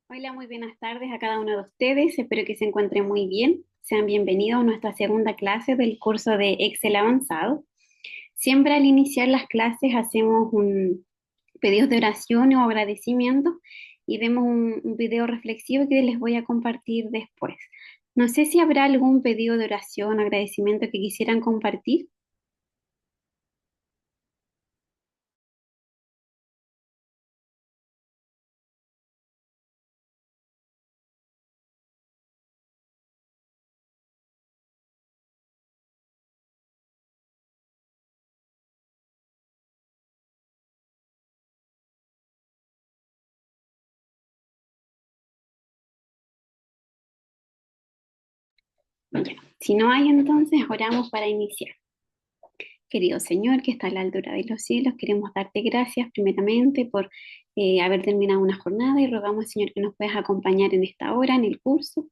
Hola, muy buenas tardes a cada uno de ustedes. Espero que se encuentren muy bien. Sean bienvenidos a nuestra segunda clase del curso de Excel avanzado. Siempre al iniciar las clases hacemos un pedido de oración o agradecimiento y vemos un video reflexivo que les voy a compartir después. No sé si habrá algún pedido de oración o agradecimiento que quisieran compartir. Ya. Si no hay, entonces oramos para iniciar. Querido Señor, que está a la altura de los cielos, queremos darte gracias primeramente por haber terminado una jornada y rogamos, Señor, que nos puedas acompañar en esta hora, en el curso,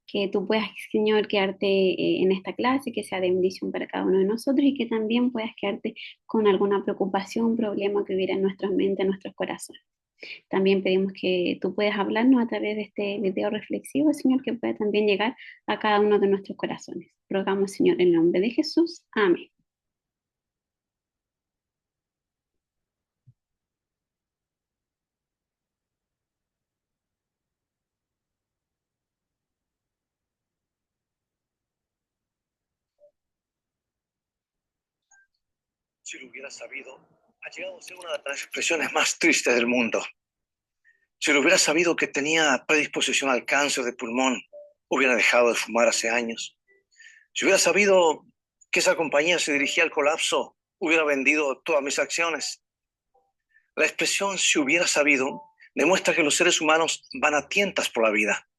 que tú puedas, Señor, quedarte en esta clase, que sea de bendición para cada uno de nosotros y que también puedas quedarte con alguna preocupación, problema que hubiera en nuestras mentes, en nuestros corazones. También pedimos que tú puedas hablarnos a través de este video reflexivo, Señor, que pueda también llegar a cada uno de nuestros corazones. Rogamos, Señor, en el nombre de Jesús. Amén. Si lo hubiera sabido, ha llegado a ser una de las expresiones más tristes del mundo. Si lo hubiera sabido que tenía predisposición al cáncer de pulmón, hubiera dejado de fumar hace años. Si hubiera sabido que esa compañía se dirigía al colapso, hubiera vendido todas mis acciones. La expresión si hubiera sabido demuestra que los seres humanos van a tientas por la vida.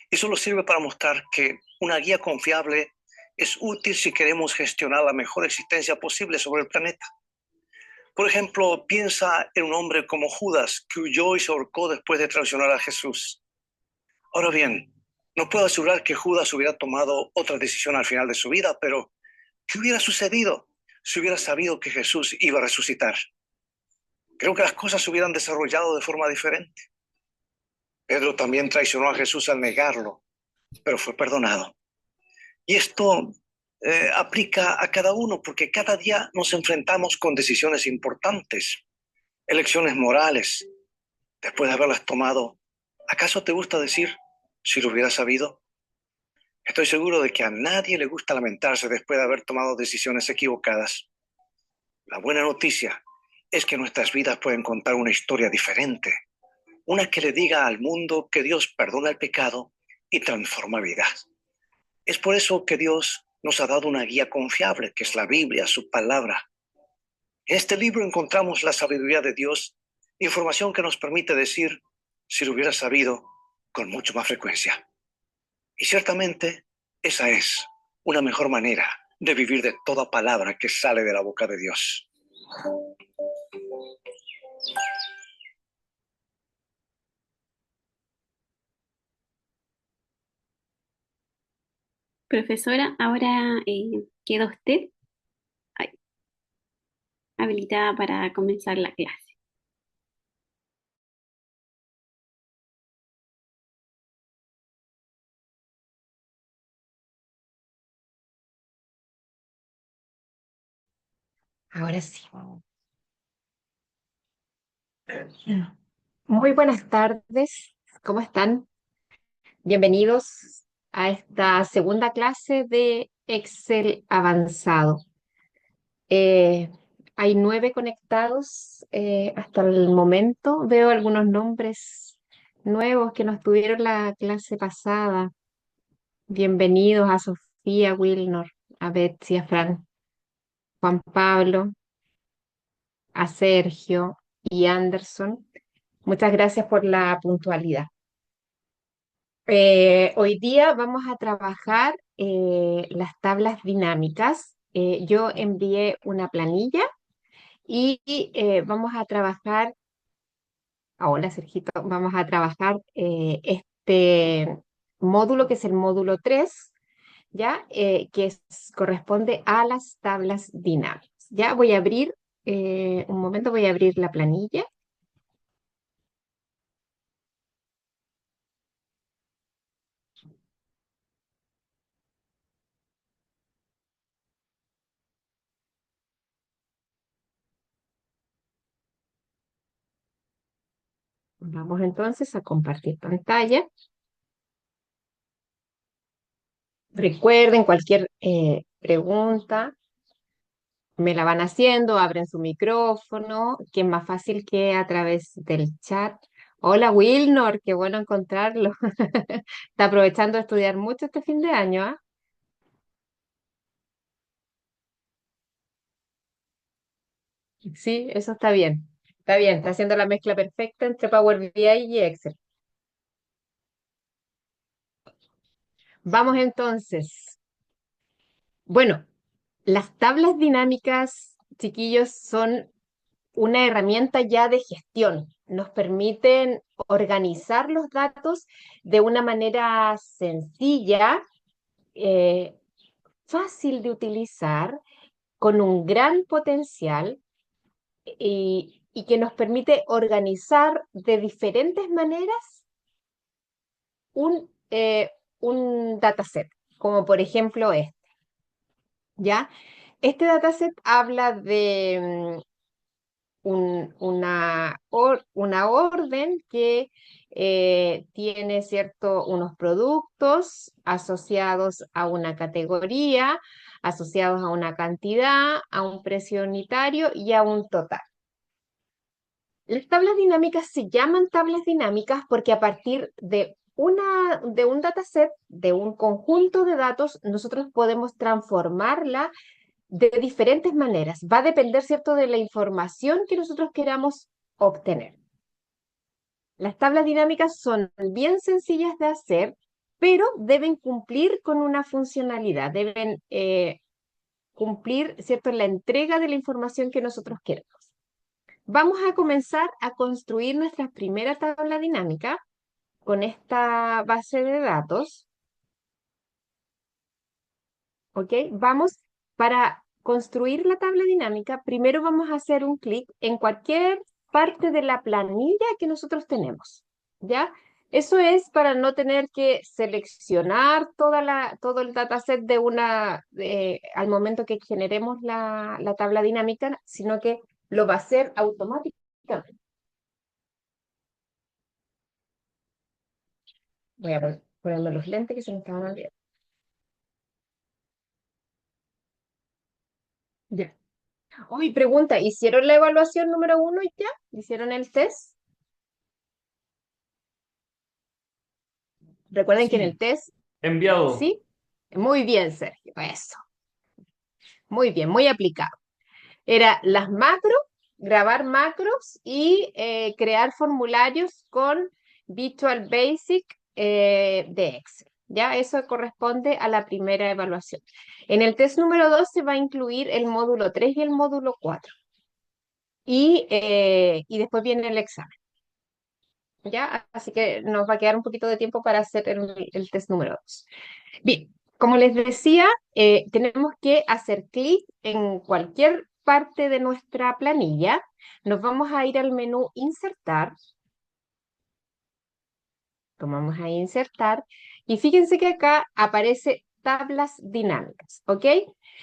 Y solo sirve para mostrar que una guía confiable es útil si queremos gestionar la mejor existencia posible sobre el planeta. Por ejemplo, piensa en un hombre como Judas, que huyó y se ahorcó después de traicionar a Jesús. Ahora bien, no puedo asegurar que Judas hubiera tomado otra decisión al final de su vida, pero ¿qué hubiera sucedido si hubiera sabido que Jesús iba a resucitar? Creo que las cosas se hubieran desarrollado de forma diferente. Pedro también traicionó a Jesús al negarlo, pero fue perdonado. Y esto aplica a cada uno, porque cada día nos enfrentamos con decisiones importantes, elecciones morales. Después de haberlas tomado, ¿acaso te gusta decir, si lo hubiera sabido? Estoy seguro de que a nadie le gusta lamentarse después de haber tomado decisiones equivocadas. La buena noticia es que nuestras vidas pueden contar una historia diferente, una que le diga al mundo que Dios perdona el pecado y transforma vidas. Es por eso que Dios nos ha dado una guía confiable, que es la Biblia, su palabra. En este libro encontramos la sabiduría de Dios, información que nos permite decir, si lo hubiera sabido, con mucho más frecuencia. Y ciertamente, esa es una mejor manera de vivir de toda palabra que sale de la boca de Dios. Profesora, ahora queda usted ay, habilitada para comenzar la clase. Ahora sí. Muy buenas tardes. ¿Cómo están? Bienvenidos a esta segunda clase de Excel avanzado. Eh, Hay 9 conectados hasta el momento. Veo algunos nombres nuevos que no estuvieron la clase pasada. Bienvenidos a Sofía, Wilnor, a Betsy, a Fran, Juan Pablo, a Sergio y Anderson. Muchas gracias por la puntualidad. Hoy día vamos a trabajar las tablas dinámicas. Yo envié una planilla y vamos a trabajar, ahora Sergito, vamos a trabajar este módulo que es el módulo 3, ¿ya? Corresponde a las tablas dinámicas. Ya voy a abrir, un momento, voy a abrir la planilla. Vamos entonces a compartir pantalla. Recuerden cualquier pregunta, me la van haciendo, abren su micrófono, que es más fácil que a través del chat. Hola Wilnor, qué bueno encontrarlo. Está aprovechando de estudiar mucho este fin de año, ¿ah? Sí, eso está bien. Está bien, está haciendo la mezcla perfecta entre Power BI y Excel. Vamos entonces. Bueno, las tablas dinámicas, chiquillos, son una herramienta ya de gestión. Nos permiten organizar los datos de una manera sencilla, eh, fácil de utilizar, con un gran potencial y que nos permite organizar de diferentes maneras un, eh, un dataset, como por ejemplo este, ¿ya? Este dataset habla de una orden que tiene unos productos asociados a una categoría, asociados a una cantidad, a un precio unitario y a un total. Las tablas dinámicas se llaman tablas dinámicas porque a partir de un dataset, de un conjunto de datos, nosotros podemos transformarla de diferentes maneras. Va a depender, ¿cierto?, de la información que nosotros queramos obtener. Las tablas dinámicas son bien sencillas de hacer, pero deben cumplir con una funcionalidad, deben cumplir, ¿cierto?, la entrega de la información que nosotros queremos. Vamos a comenzar a construir nuestra primera tabla dinámica con esta base de datos. ¿Ok? Para construir la tabla dinámica, primero vamos a hacer un clic en cualquier parte de la planilla que nosotros tenemos, ¿ya? Eso es para no tener que seleccionar todo el dataset al momento que generemos la tabla dinámica, sino que lo va a hacer automáticamente. Voy a ponerme los lentes que se me estaban olvidando. Ya. Uy, pregunta, ¿hicieron la evaluación número 1 ya? ¿Hicieron el test? Recuerden que en el Sí, test, enviado. ¿sí? Muy bien, Sergio, eso. Muy bien, muy aplicado. Era las macros, grabar macros y crear formularios con Visual Basic de Excel. ¿Ya? Eso corresponde a la primera evaluación. En el test número 2 se va a incluir el módulo 3 y el módulo 4. Y después viene el examen. ¿Ya? Así que nos va a quedar un poquito de tiempo para hacer el test número 2. Bien, como les decía, tenemos que hacer clic en cualquier parte de nuestra planilla. Nos vamos a ir al menú Insertar. Tomamos ahí Insertar. Y fíjense que acá aparece tablas dinámicas, ¿ok?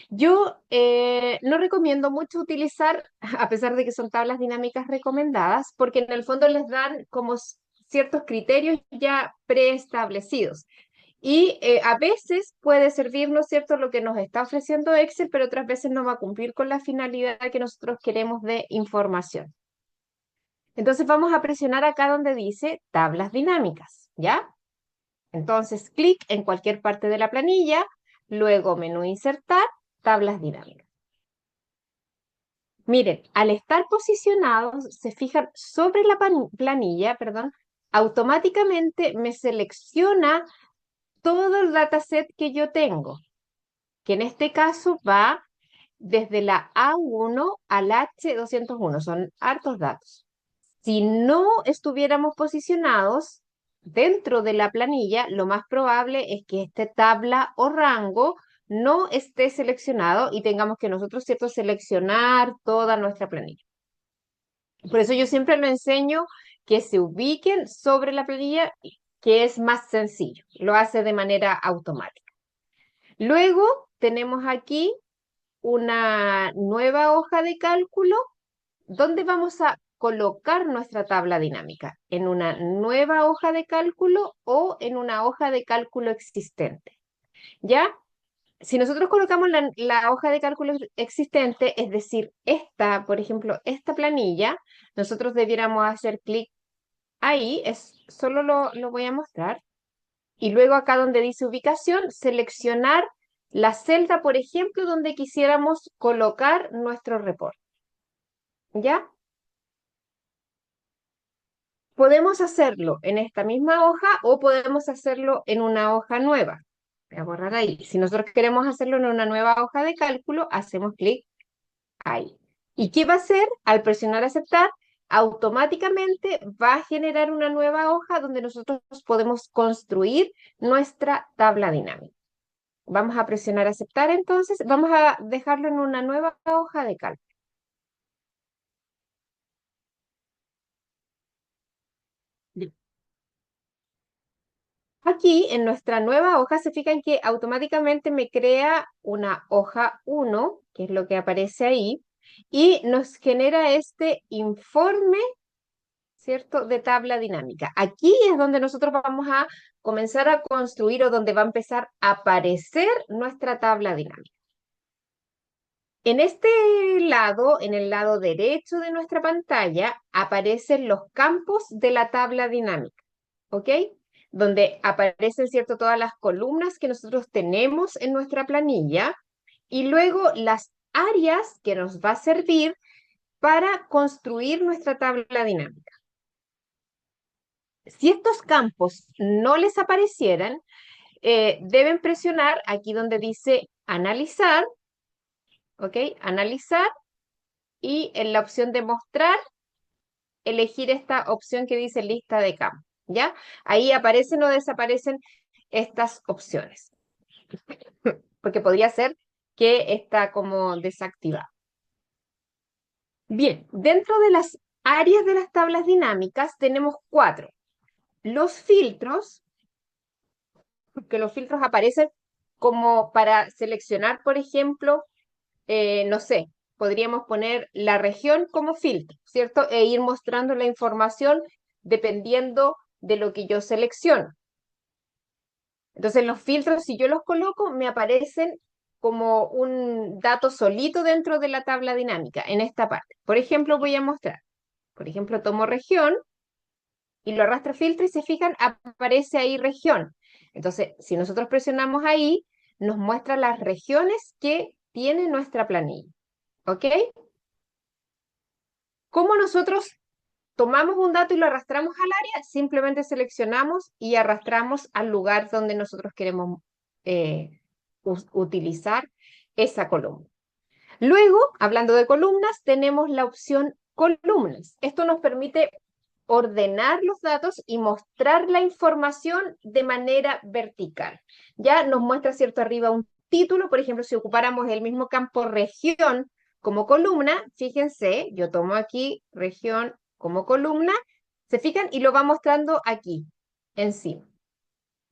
Yo no recomiendo mucho utilizar, a pesar de que son tablas dinámicas recomendadas, porque en el fondo les dan como ciertos criterios ya preestablecidos. Y a veces puede servirnos, ¿cierto?, lo que nos está ofreciendo Excel, pero otras veces no va a cumplir con la finalidad que nosotros queremos de información. Entonces vamos a presionar acá donde dice tablas dinámicas, ¿ya? Entonces clic en cualquier parte de la planilla, luego menú insertar, tablas dinámicas. Miren, al estar posicionados, se fijan sobre la planilla, perdón, automáticamente me selecciona todo el dataset que yo tengo, que en este caso va desde la A1 al H201, son hartos datos. Si no estuviéramos posicionados dentro de la planilla, lo más probable es que esta tabla o rango no esté seleccionado y tengamos que nosotros, ¿cierto?, seleccionar toda nuestra planilla. Por eso yo siempre lo enseño que se ubiquen sobre la planilla, que es más sencillo, lo hace de manera automática. Luego tenemos aquí una nueva hoja de cálculo donde vamos a colocar nuestra tabla dinámica en una nueva hoja de cálculo o en una hoja de cálculo existente. ¿Ya? Si nosotros colocamos la hoja de cálculo existente, es decir, esta, por ejemplo, esta planilla, nosotros debiéramos hacer clic ahí, solo lo voy a mostrar, y luego acá donde dice ubicación, seleccionar la celda, por ejemplo, donde quisiéramos colocar nuestro reporte. ¿Ya? Podemos hacerlo en esta misma hoja o podemos hacerlo en una hoja nueva. Voy a borrar ahí. Si nosotros queremos hacerlo en una nueva hoja de cálculo, hacemos clic ahí. ¿Y qué va a hacer? Al presionar aceptar, automáticamente va a generar una nueva hoja donde nosotros podemos construir nuestra tabla dinámica. Vamos a presionar aceptar entonces, vamos a dejarlo en una nueva hoja de cálculo. Aquí en nuestra nueva hoja se fijan que automáticamente me crea una hoja 1, que es lo que aparece ahí, y nos genera este informe, ¿cierto?, de tabla dinámica. Aquí es donde nosotros vamos a comenzar a construir o donde va a empezar a aparecer nuestra tabla dinámica. En este lado, en el lado derecho de nuestra pantalla, aparecen los campos de la tabla dinámica, ¿ok? Donde aparecen, ¿cierto?, todas las columnas que nosotros tenemos en nuestra planilla y luego las áreas que nos va a servir para construir nuestra tabla dinámica. Si estos campos no les aparecieran, deben presionar aquí donde dice analizar, ¿ok? Analizar y en la opción de mostrar, elegir esta opción que dice lista de campos, ¿ya? Ahí aparecen o desaparecen estas opciones, porque podría ser que está como desactivada. Bien, dentro de las áreas de las tablas dinámicas tenemos 4. Los filtros, que los filtros aparecen como para seleccionar, por ejemplo, no sé, podríamos poner la región como filtro, ¿cierto? E ir mostrando la información dependiendo de lo que yo selecciono. Entonces los filtros, si yo los coloco, me aparecen como un dato solito dentro de la tabla dinámica, en esta parte. Por ejemplo, voy a mostrar. Por ejemplo, tomo región y lo arrastro a filtro y se fijan, aparece ahí región. Entonces, si nosotros presionamos ahí, nos muestra las regiones que tiene nuestra planilla. ¿Ok? ¿Cómo nosotros tomamos un dato y lo arrastramos al área? Simplemente seleccionamos y arrastramos al lugar donde nosotros queremos utilizar esa columna. Luego, hablando de columnas, tenemos la opción columnas. Esto nos permite ordenar los datos y mostrar la información de manera vertical. Ya nos muestra, ¿cierto?, arriba un título. Por ejemplo, si ocupáramos el mismo campo región como columna, fíjense, yo tomo aquí región como columna, se fijan y lo va mostrando aquí, encima.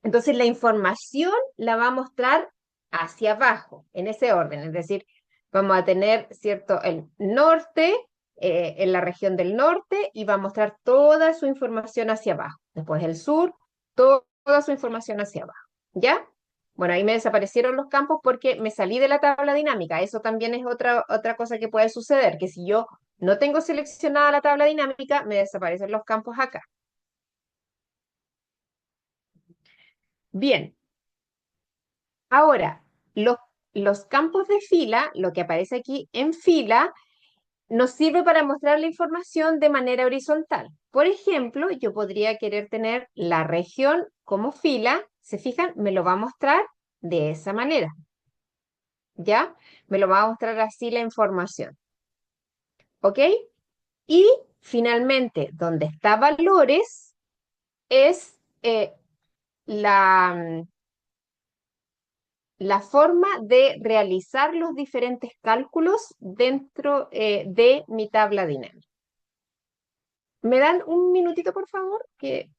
Entonces la información la va a mostrar hacia abajo, en ese orden, es decir, vamos a tener, ¿cierto?, el norte, en la región del norte, y va a mostrar toda su información hacia abajo. Después el sur, toda su información hacia abajo, ¿ya? Bueno, ahí me desaparecieron los campos porque me salí de la tabla dinámica. Eso también es otra cosa que puede suceder, que si yo no tengo seleccionada la tabla dinámica, me desaparecen los campos acá. Bien, ahora, los campos de fila, lo que aparece aquí en fila, nos sirve para mostrar la información de manera horizontal. Por ejemplo, yo podría querer tener la región como fila, ¿se fijan? Me lo va a mostrar de esa manera, ¿ya? Me lo va a mostrar así la información, ¿ok? Y finalmente, donde está valores, es la forma de realizar los diferentes cálculos dentro de mi tabla dinámica. ¿Me dan un minutito, por favor? Que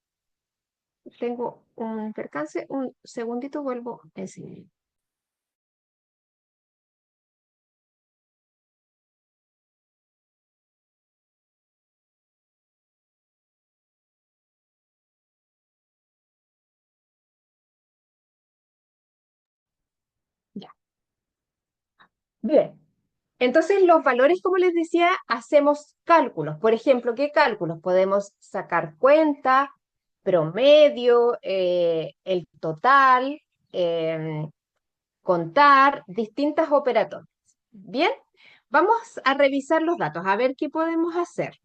tengo un percance. Un segundito, vuelvo enseguida. Bien. Entonces, los valores, como les decía, hacemos cálculos. Por ejemplo, ¿qué cálculos? Podemos sacar cuenta, promedio, el total, contar, distintas operatorias. Bien, vamos a revisar los datos, a ver qué podemos hacer.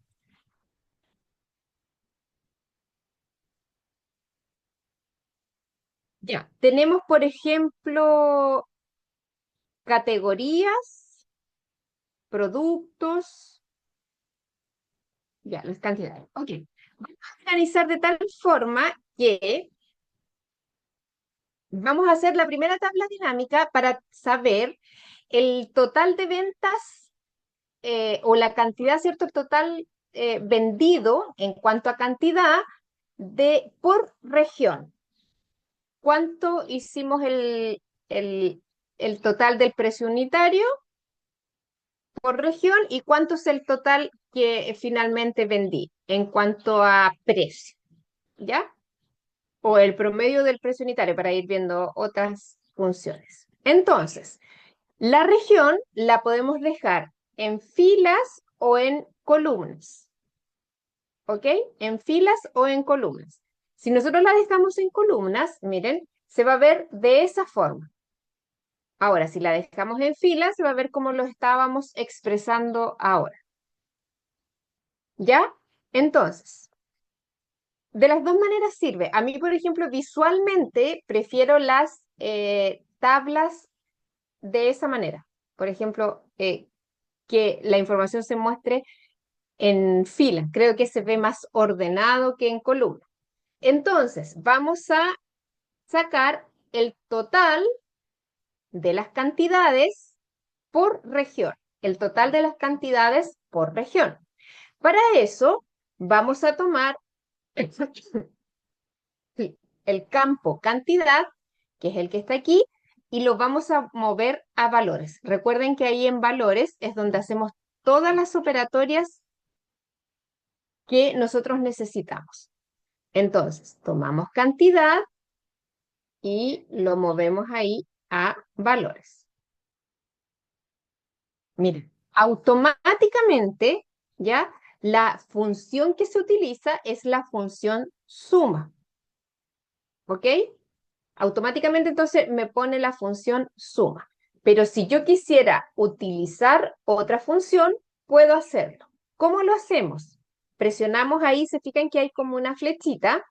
Ya, tenemos, por ejemplo, categorías, productos, ya, las cantidades. Ok, vamos a organizar de tal forma que vamos a hacer la primera tabla dinámica para saber el total de ventas o la cantidad, ¿cierto? El total vendido en cuanto a cantidad por región. ¿Cuánto hicimos el total del precio unitario por región y cuánto es el total que finalmente vendí en cuanto a precio? ¿Ya? O el promedio del precio unitario para ir viendo otras funciones. Entonces, la región la podemos dejar en filas o en columnas. ¿Ok? En filas o en columnas. Si nosotros la dejamos en columnas, miren, se va a ver de esa forma. Ahora, si la dejamos en filas, se va a ver como lo estábamos expresando ahora. ¿Ya? Entonces, de las dos maneras sirve. A mí, por ejemplo, visualmente prefiero las tablas de esa manera. Por ejemplo, que la información se muestre en fila. Creo que se ve más ordenado que en columna. Entonces, vamos a sacar el total de las cantidades por región. El total de las cantidades por región. Para eso, vamos a tomar el campo cantidad, que es el que está aquí, y lo vamos a mover a valores. Recuerden que ahí en valores es donde hacemos todas las operatorias que nosotros necesitamos. Entonces, tomamos cantidad y lo movemos ahí a valores. Miren, automáticamente, ¿ya? La función que se utiliza es la función suma. ¿Ok? Automáticamente entonces me pone la función suma. Pero si yo quisiera utilizar otra función, puedo hacerlo. ¿Cómo lo hacemos? Presionamos ahí, se fijan que hay como una flechita.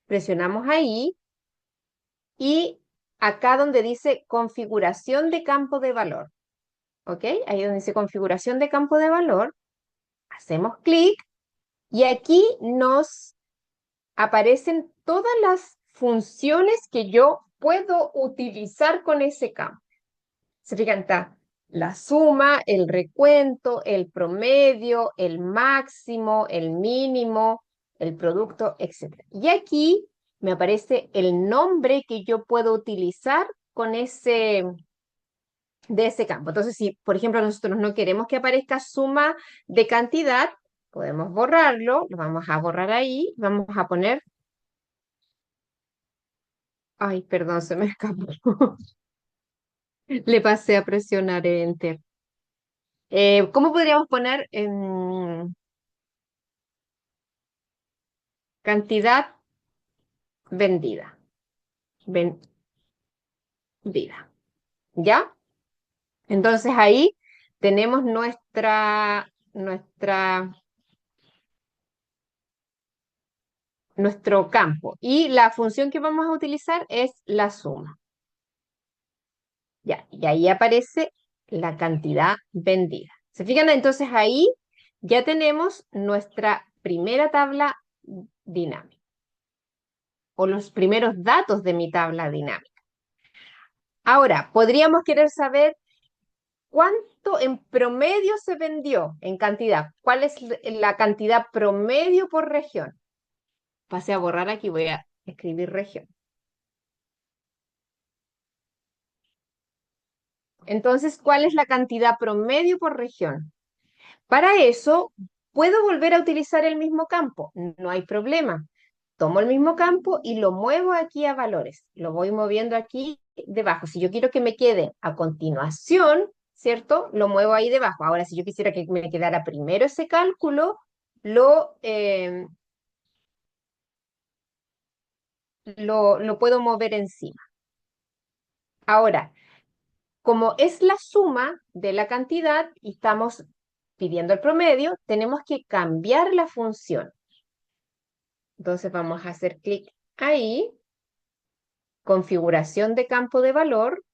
Presionamos ahí y acá donde dice configuración de campo de valor. ¿Ok? Ahí donde dice configuración de campo de valor, hacemos clic y aquí nos aparecen todas las funciones que yo puedo utilizar con ese campo. Se fijan, está la suma, el recuento, el promedio, el máximo, el mínimo, el producto, etc. Y aquí me aparece el nombre que yo puedo utilizar con de ese campo. Entonces, si, por ejemplo, nosotros no queremos que aparezca suma de cantidad, podemos borrarlo, lo vamos a borrar ahí, vamos a poner, ay, perdón, se me escapó. Le pasé a presionar Enter. ¿Cómo podríamos poner cantidad vendida? Vendida. ¿Ya? Entonces ahí tenemos nuestro campo. Y la función que vamos a utilizar es la suma. Ya, y ahí aparece la cantidad vendida. ¿Se fijan? Entonces ahí ya tenemos nuestra primera tabla dinámica o los primeros datos de mi tabla dinámica. Ahora, podríamos querer saber cuánto en promedio se vendió en cantidad. ¿Cuál es la cantidad promedio por región? Pasé a borrar aquí, voy a escribir región. Entonces, ¿cuál es la cantidad promedio por región? Para eso, puedo volver a utilizar el mismo campo, no hay problema. tomo el mismo campo y lo muevo aquí a valores. Lo voy moviendo aquí debajo. Si yo quiero que me quede a continuación, ¿cierto? Lo muevo ahí debajo. Ahora, si yo quisiera que me quedara primero ese cálculo, lo, eh, lo puedo mover encima. Ahora, como es la suma de la cantidad y estamos pidiendo el promedio, tenemos que cambiar la función. Entonces vamos a hacer clic ahí, configuración de campo de valor,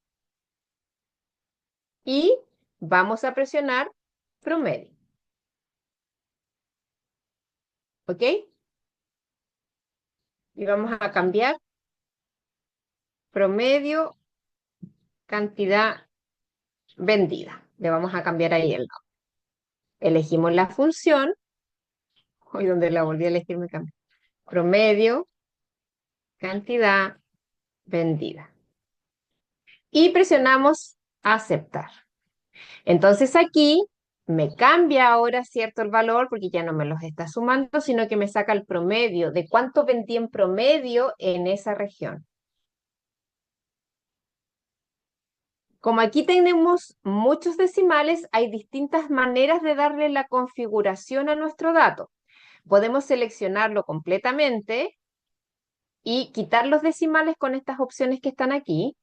y vamos a presionar promedio. ¿Ok? Y vamos a cambiar promedio, cantidad vendida. Le vamos a cambiar ahí el nombre. Elegimos la función. Hoy donde la volví a elegir me cambió. Promedio, cantidad vendida. Y presionamos aceptar. Entonces aquí me cambia ahora, ¿cierto? El valor porque ya no me los está sumando, sino que me saca el promedio de cuánto vendí en promedio en esa región. Como aquí tenemos muchos decimales, hay distintas maneras de darle la configuración a nuestro dato. Podemos seleccionarlo completamente y quitar los decimales con estas opciones que están aquí.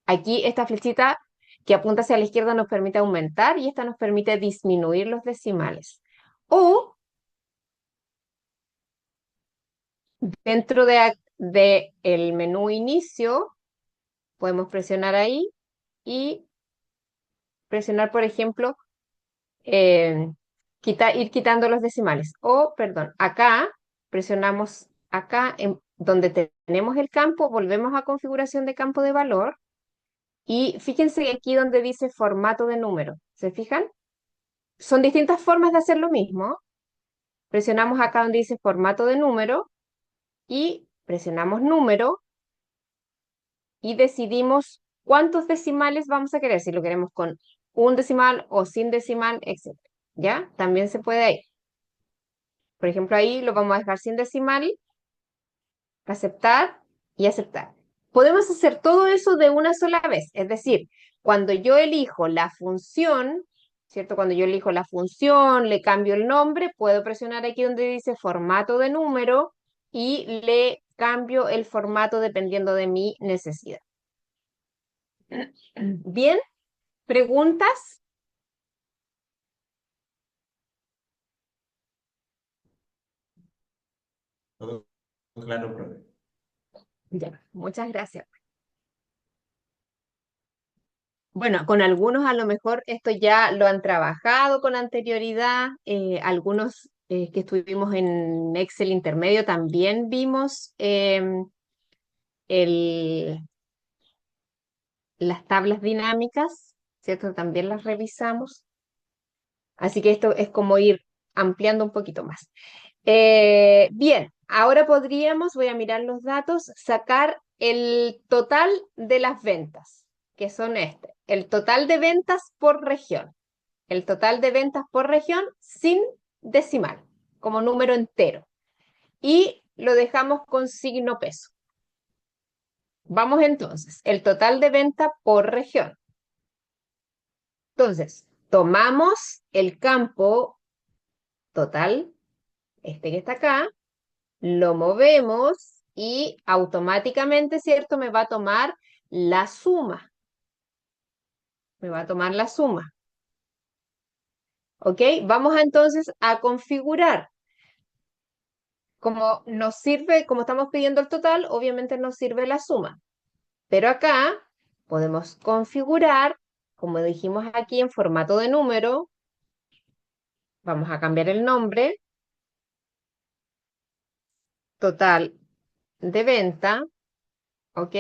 Aquí esta flechita que apunta hacia la izquierda nos permite aumentar y esta nos permite disminuir los decimales. O dentro de el menú inicio, podemos presionar ahí y presionar, por ejemplo, eh, ir quitando los decimales. O, perdón, acá presionamos acá donde tenemos el campo, volvemos a configuración de campo de valor y fíjense aquí donde dice formato de número. ¿Se fijan? Son distintas formas de hacer lo mismo. Presionamos acá donde dice formato de número y presionamos número y decidimos cuántos decimales vamos a querer, si lo queremos con un decimal o sin decimal, etc. ¿Ya? También se puede ahí. Por ejemplo, ahí lo vamos a dejar sin decimal, aceptar y aceptar. Podemos hacer todo eso de una sola vez, es decir, cuando yo elijo la función, ¿cierto? Cuando yo elijo la función, le cambio el nombre, puedo presionar aquí donde dice formato de número y le cambio el formato dependiendo de mi necesidad. Bien, ¿preguntas? Todo claro, profe. Ya, muchas gracias. Bueno, con algunos a lo mejor esto ya lo han trabajado con anterioridad, algunos que estuvimos en Excel intermedio también vimos el- las tablas dinámicas, ¿cierto? También las revisamos, así que esto es como ir ampliando un poquito más. Bien, ahora podríamos, voy a mirar los datos, sacar el total de las ventas, que son el total de ventas por región. El total de ventas por región sin decimal, como número entero. Y lo dejamos con signo peso. Vamos entonces, el total de venta por región. Entonces, tomamos el campo total, este que está acá, lo movemos y automáticamente, ¿cierto? Me va a tomar la suma. Me va a tomar la suma. ¿Ok? Vamos entonces a configurar. Como nos sirve, como estamos pidiendo el total, obviamente nos sirve la suma. Pero acá podemos configurar, como dijimos aquí en formato de número, vamos a cambiar el nombre, total de venta, ¿ok?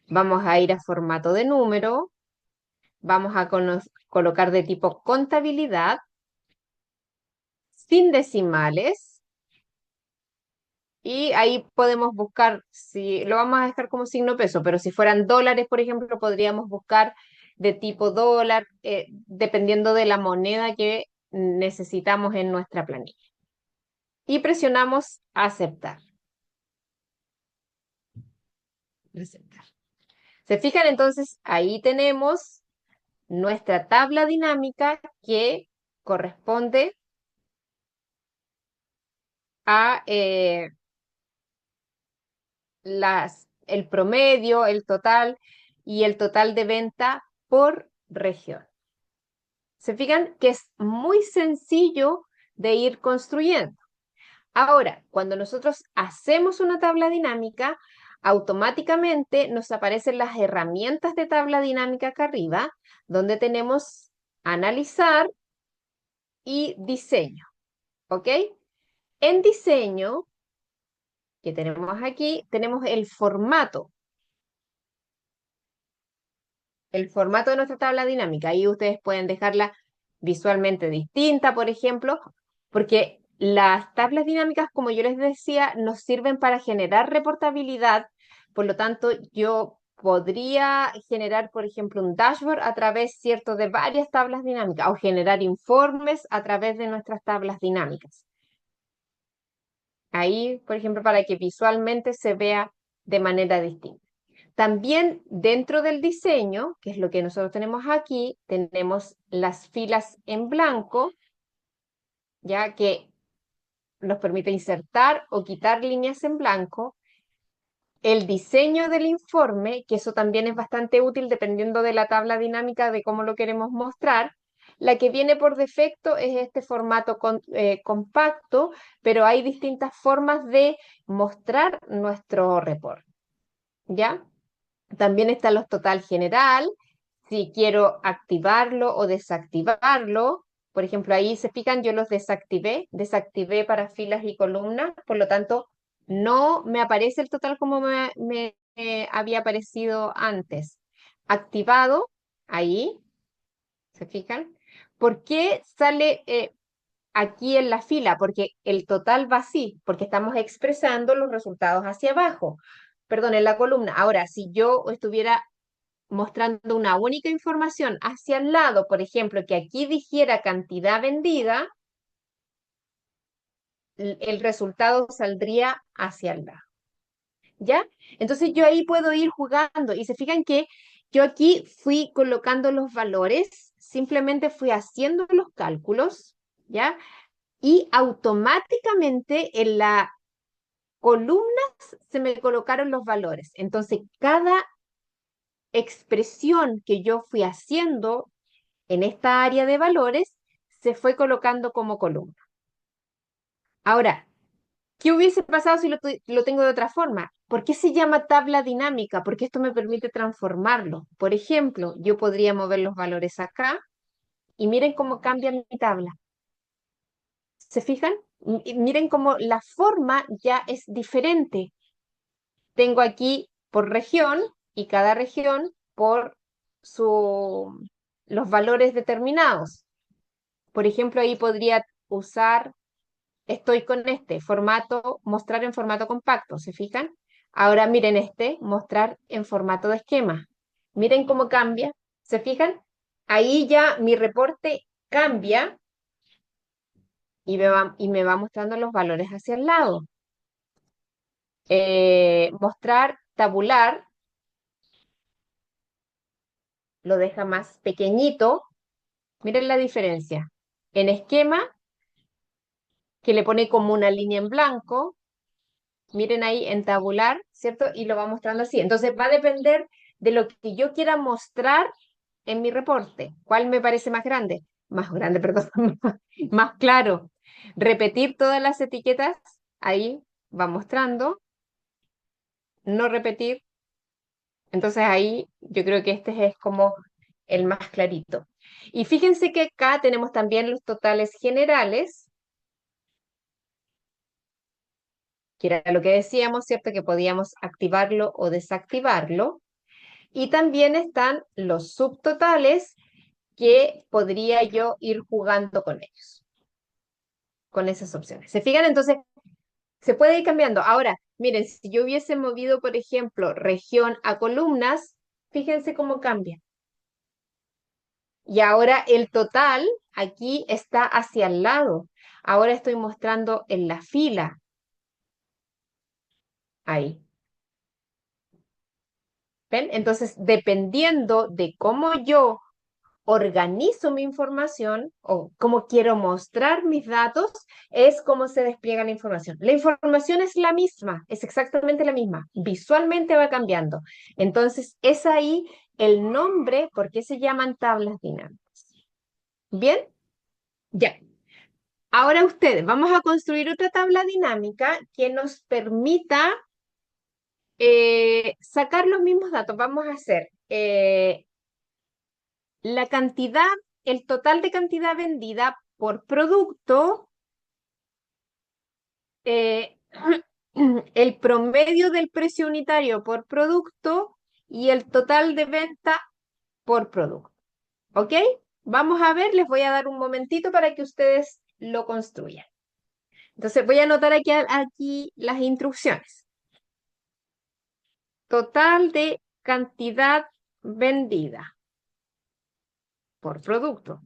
Vamos a ir a formato de número, vamos a colocar de tipo contabilidad, sin decimales, y ahí podemos buscar, si lo vamos a dejar como signo peso, pero si fueran dólares, por ejemplo, podríamos buscar de tipo dólar, dependiendo de la moneda que necesitamos en nuestra planilla. y presionamos aceptar. Aceptar. ¿Se fijan? Entonces, ahí tenemos nuestra tabla dinámica que corresponde a el promedio, el total y el total de venta por región. ¿Se fijan? Que es muy sencillo de ir construyendo. Ahora, cuando nosotros hacemos una tabla dinámica, automáticamente nos aparecen las herramientas de tabla dinámica acá arriba, donde tenemos analizar y diseño, ¿ok? En diseño, que tenemos aquí, tenemos el formato de nuestra tabla dinámica. Ahí ustedes pueden dejarla visualmente distinta, por ejemplo, porque las tablas dinámicas, como yo les decía, nos sirven para generar reportabilidad. Por lo tanto, yo podría generar, por ejemplo, un dashboard a través, cierto, de varias tablas dinámicas o generar informes a través de nuestras tablas dinámicas. Ahí, por ejemplo, para que visualmente se vea de manera distinta. También dentro del diseño, que es lo que nosotros tenemos aquí, tenemos las filas en blanco, ya que nos permite insertar o quitar líneas en blanco. El diseño del informe, que eso también es bastante útil dependiendo de la tabla dinámica de cómo lo queremos mostrar. La que viene por defecto es este formato compacto, pero hay distintas formas de mostrar nuestro report, ¿ya? También está los total general, si quiero activarlo o desactivarlo. Por ejemplo, ahí se fijan, yo los desactivé para filas y columnas, por lo tanto, no me aparece el total como me había aparecido antes. Activado, ahí, ¿se fijan? ¿Por qué sale aquí en la fila? Porque el total va así, porque estamos expresando los resultados hacia abajo. Perdón, en la columna. Ahora, si yo estuviera mostrando una única información hacia el lado, por ejemplo, que aquí dijera cantidad vendida, el resultado saldría hacia el lado. ¿Ya? Entonces yo ahí puedo ir jugando y se fijan que yo aquí fui colocando los valores, simplemente fui haciendo los cálculos, ¿ya? Y automáticamente en la columna se me colocaron los valores. Entonces cada expresión que yo fui haciendo en esta área de valores se fue colocando como columna. Ahora, ¿qué hubiese pasado si lo tengo de otra forma? ¿Por qué se llama tabla dinámica? Porque esto me permite transformarlo. Por ejemplo, yo podría mover los valores acá y miren cómo cambia mi tabla. ¿Se fijan? Miren cómo la forma ya es diferente. Tengo aquí por región y cada región por los valores determinados. Por ejemplo, ahí podría usar, estoy con este formato, mostrar en formato compacto, ¿se fijan? Ahora miren este, mostrar en formato de esquema. Miren cómo cambia, ¿se fijan? Ahí ya mi reporte cambia y me va mostrando los valores hacia el lado. Mostrar tabular lo deja más pequeñito. Miren la diferencia. En esquema, que le pone como una línea en blanco, miren ahí en tabular, ¿cierto? Y lo va mostrando así. Entonces va a depender de lo que yo quiera mostrar en mi reporte. ¿Cuál me parece más grande? Más grande, perdón, más claro. Repetir todas las etiquetas, ahí va mostrando. No repetir. Entonces ahí yo creo que este es como el más clarito. Y fíjense que acá tenemos también los totales generales, que era lo que decíamos, ¿cierto? Que podíamos activarlo o desactivarlo. Y también están los subtotales que podría yo ir jugando con ellos, con esas opciones. ¿Se fijan? Entonces, se puede ir cambiando. Ahora, miren, si yo hubiese movido, por ejemplo, región a columnas, fíjense cómo cambia. Y ahora el total aquí está hacia el lado. Ahora estoy mostrando en la fila. Ahí. ¿Ven? Entonces, dependiendo de cómo yo organizo mi información o cómo quiero mostrar mis datos, es cómo se despliega la información. La información es la misma, es exactamente la misma. Visualmente va cambiando. Entonces, es ahí el nombre, ¿por qué se llaman tablas dinámicas? ¿Bien? Ya. Ahora ustedes, vamos a construir otra tabla dinámica que nos permita sacar los mismos datos. Vamos a hacer la cantidad, el total de cantidad vendida por producto, eh, el promedio del precio unitario por producto y el total de venta por producto. ¿Ok? Vamos a ver, les voy a dar un momentito para que ustedes lo construyan. Entonces voy a anotar aquí las instrucciones. Total de cantidad vendida por producto.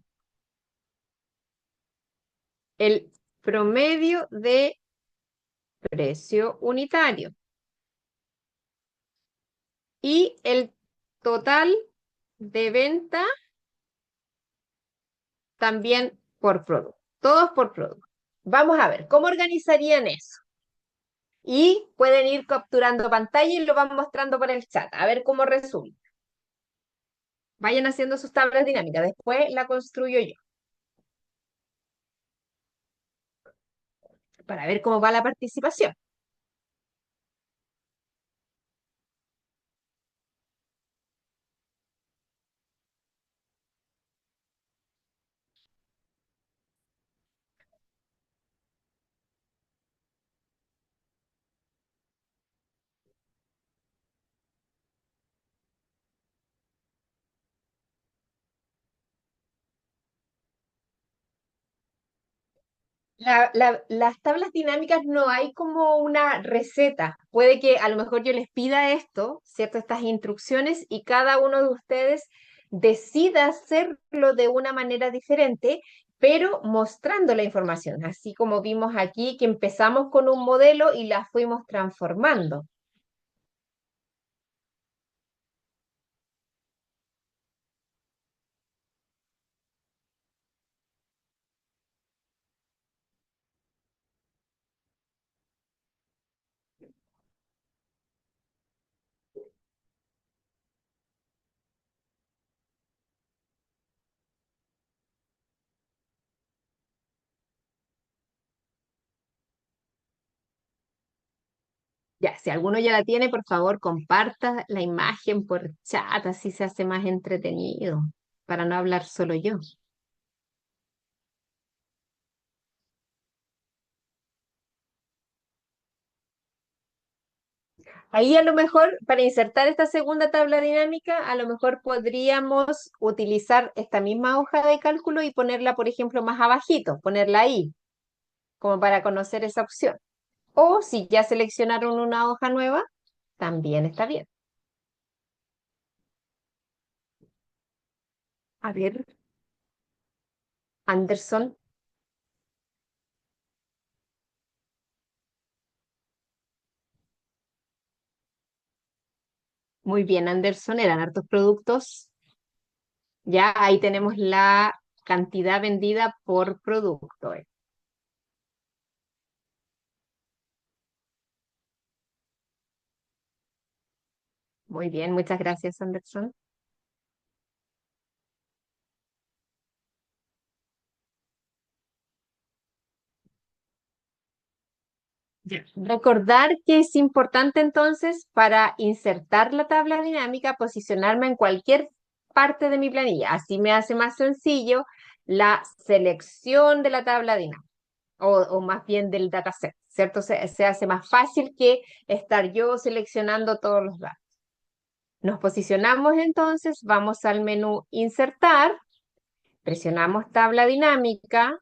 El promedio de precio unitario. Y el total de venta también por producto. Todos por producto. Vamos a ver, ¿cómo organizarían eso? Y pueden ir capturando pantalla y lo van mostrando por el chat. A ver cómo resulta. Vayan haciendo sus tablas dinámicas. Después la construyo yo. Para ver cómo va la participación. Las tablas dinámicas no hay como una receta. Puede que a lo mejor yo les pida esto, ¿cierto? Estas instrucciones y cada uno de ustedes decida hacerlo de una manera diferente, pero mostrando la información, así como vimos aquí que empezamos con un modelo y la fuimos transformando. Ya, si alguno ya la tiene, por favor, comparta la imagen por chat, así se hace más entretenido, para no hablar solo yo. Ahí a lo mejor, para insertar esta segunda tabla dinámica, a lo mejor podríamos utilizar esta misma hoja de cálculo y ponerla, por ejemplo, más abajito, ponerla ahí, como para conocer esa opción. O si ya seleccionaron una hoja nueva, también está bien. A ver, Anderson. Muy bien, Anderson, eran hartos productos. Ya ahí tenemos la cantidad vendida por producto. Muy bien, muchas gracias, Anderson. Ya. Recordar que es importante entonces para insertar la tabla dinámica posicionarme en cualquier parte de mi planilla. Así me hace más sencillo la selección de la tabla dinámica o más bien del dataset, ¿cierto? Se hace más fácil que estar yo seleccionando todos los datos. Nos posicionamos entonces, vamos al menú Insertar, presionamos tabla dinámica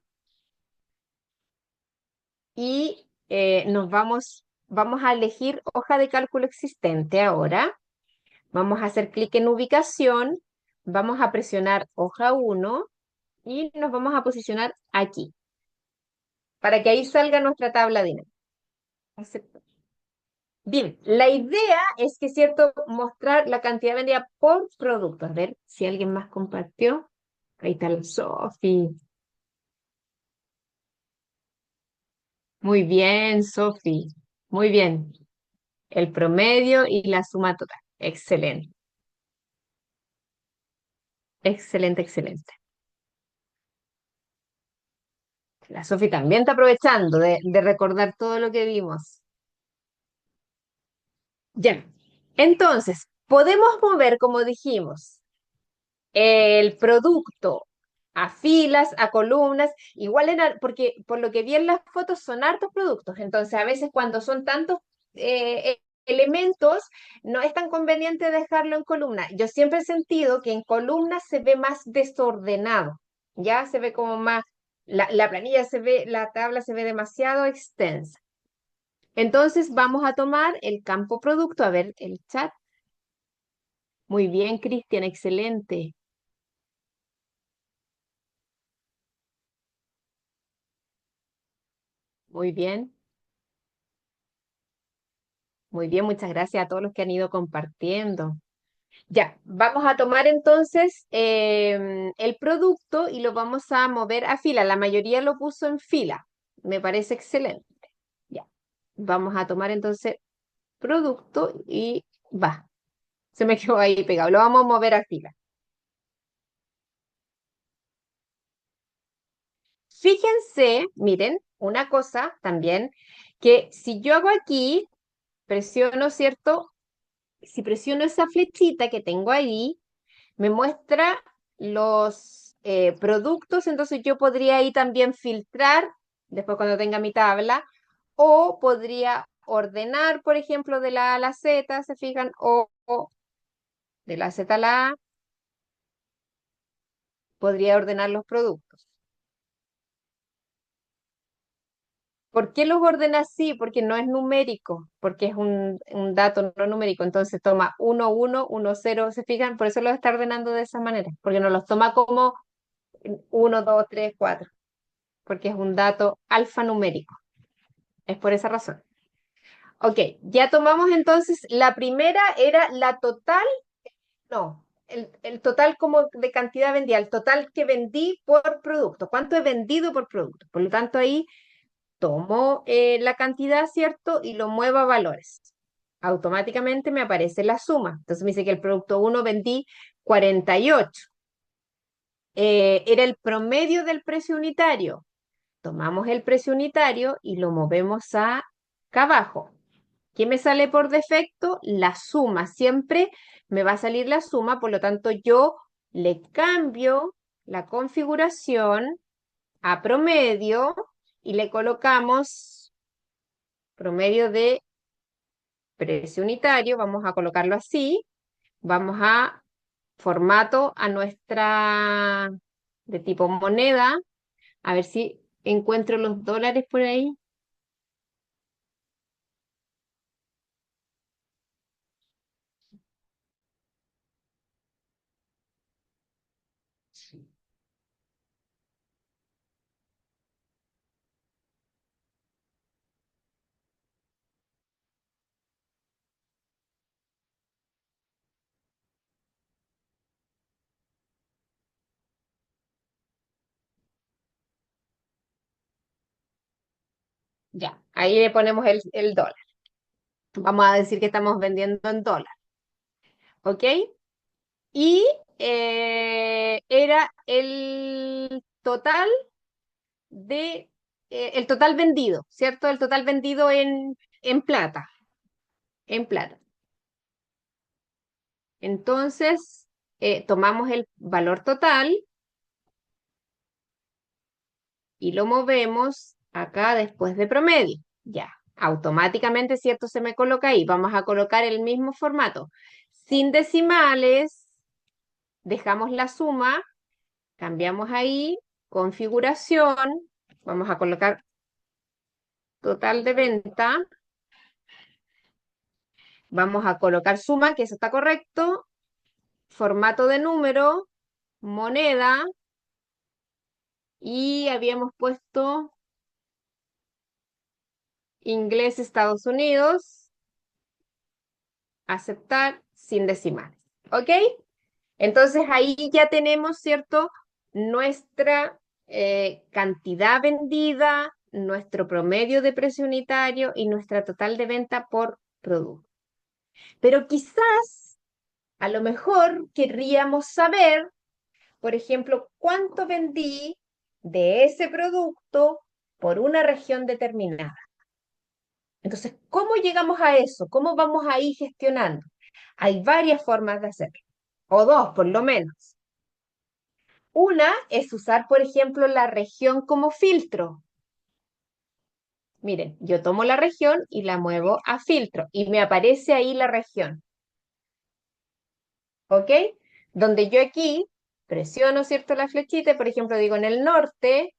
y vamos a elegir hoja de cálculo existente ahora. Vamos a hacer clic en ubicación, vamos a presionar hoja 1 y nos vamos a posicionar aquí. para que ahí salga nuestra tabla dinámica. ¿Acepto? Bien, la idea es que, ¿cierto? Mostrar la cantidad vendida por producto. A ver si alguien más compartió. Ahí está la Sofi. Muy bien, Sofi. Muy bien. El promedio y la suma total. Excelente. Excelente, excelente. La Sofi también está aprovechando de recordar todo lo que vimos. Ya. Entonces, podemos mover, como dijimos, el producto a filas, a columnas, igual porque por lo que vi en las fotos son hartos productos, entonces a veces cuando son tantos elementos, no es tan conveniente dejarlo en columna. Yo siempre he sentido que en columna se ve más desordenado, ya se ve como más, la planilla se ve, la tabla se ve demasiado extensa. Entonces vamos a tomar el campo producto, a ver el chat. Muy bien, Cristian, excelente. Muy bien. Muy bien, muchas gracias a todos los que han ido compartiendo. Ya, vamos a tomar entonces el producto y lo vamos a mover a fila. La mayoría lo puso en fila. Me parece excelente. Ya, vamos a tomar entonces producto y va. Se me quedó ahí pegado. Lo vamos a mover a fila. Fíjense, miren, una cosa también, que si yo hago aquí, presiono, ¿cierto? Si presiono esa flechita que tengo ahí, me muestra los productos, entonces yo podría ahí también filtrar, después cuando tenga mi tabla, o podría ordenar, por ejemplo, de la A a la Z, ¿se fijan? O de la Z a la A, podría ordenar los productos. ¿Por qué los ordena así? Porque no es numérico, porque es un dato no numérico, entonces toma 1, 1, 1, 0, ¿se fijan? Por eso los está ordenando de esa manera, porque no los toma como 1, 2, 3, 4. Porque es un dato alfanumérico. Es por esa razón. Ok, ya tomamos entonces, la primera era la total, no, el total como de cantidad vendida, el total que vendí por producto, cuánto he vendido por producto. Por lo tanto, ahí tomo la cantidad, ¿cierto? Y lo muevo a valores. Automáticamente me aparece la suma. Entonces me dice que el producto uno vendí 48. Era el promedio del precio unitario. Tomamos el precio unitario y lo movemos acá abajo. ¿Qué me sale por defecto? La suma. Siempre me va a salir la suma, por lo tanto yo le cambio la configuración a promedio y le colocamos promedio de precio unitario. Vamos a colocarlo así. Vamos a formato a nuestra de tipo moneda. A ver si encuentro los dólares por ahí. Ya, ahí le ponemos el dólar. Vamos a decir que estamos vendiendo en dólar, ¿ok? Y era el total vendido, ¿cierto? El total vendido en plata, en plata. Entonces, tomamos el valor total y lo movemos acá después de promedio. Ya, automáticamente, ¿cierto? Se me coloca ahí. Vamos a colocar el mismo formato. Sin decimales, dejamos la suma, cambiamos ahí, configuración, vamos a colocar total de venta, vamos a colocar suma, que eso está correcto, formato de número, moneda, y habíamos puesto inglés Estados Unidos, aceptar sin decimales. ¿Ok? Entonces ahí ya tenemos, ¿cierto? Nuestra cantidad vendida, nuestro promedio de precio unitario y nuestra total de venta por producto. Pero quizás, a lo mejor, querríamos saber, por ejemplo, cuánto vendí de ese producto por una región determinada. Entonces, ¿cómo llegamos a eso? ¿Cómo vamos ahí gestionando? Hay varias formas de hacerlo, o dos por lo menos. Una es usar, por ejemplo, la región como filtro. Miren, yo tomo la región y la muevo a filtro y me aparece ahí la región. ¿Ok? Donde yo aquí presiono, ¿cierto? La flechita, y, por ejemplo, digo en el norte,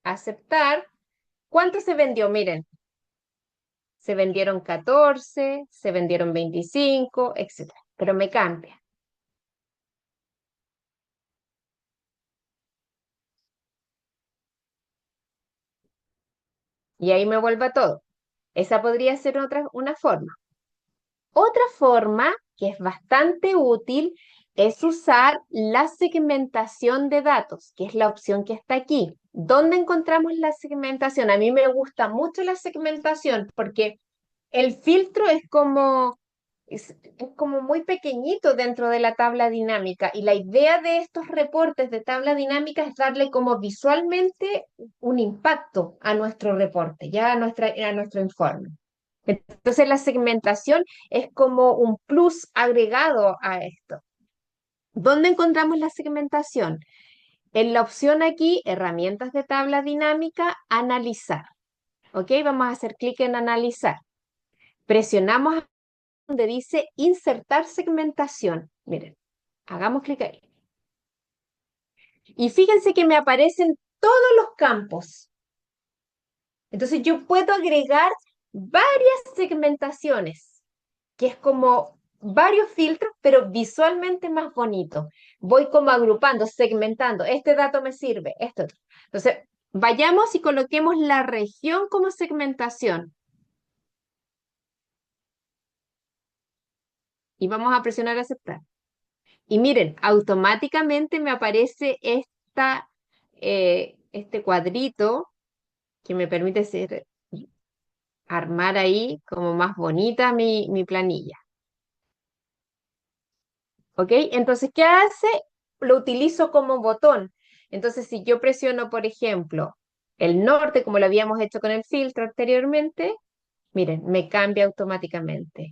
aceptar. ¿Cuánto se vendió? Miren, se vendieron 14, se vendieron 25, etcétera. Pero me cambia. Y ahí me vuelve a todo. Esa podría ser una forma. Otra forma que es bastante útil es usar la segmentación de datos, que es la opción que está aquí. ¿Dónde encontramos la segmentación? A mí me gusta mucho la segmentación porque el filtro es como muy pequeñito dentro de la tabla dinámica y la idea de estos reportes de tabla dinámica es darle como visualmente un impacto a nuestro reporte, ya a nuestro informe. Entonces la segmentación es como un plus agregado a esto. ¿Dónde encontramos la segmentación? En la opción aquí, herramientas de tabla dinámica, analizar. ¿Ok? Vamos a hacer clic en analizar. Presionamos donde dice insertar segmentación. Miren, hagamos clic ahí. Y fíjense que me aparecen todos los campos. Entonces yo puedo agregar varias segmentaciones, que es como varios filtros, pero visualmente más bonito. Voy como agrupando, segmentando. Este dato me sirve, esto otro. Entonces, vayamos y coloquemos la región como segmentación. Y vamos a presionar aceptar. Y miren, automáticamente me aparece este cuadrito que me permite armar ahí como más bonita mi planilla. ¿Ok? Entonces, ¿qué hace? Lo utilizo como botón. Entonces, si yo presiono, por ejemplo, el norte, como lo habíamos hecho con el filtro anteriormente, miren, me cambia automáticamente.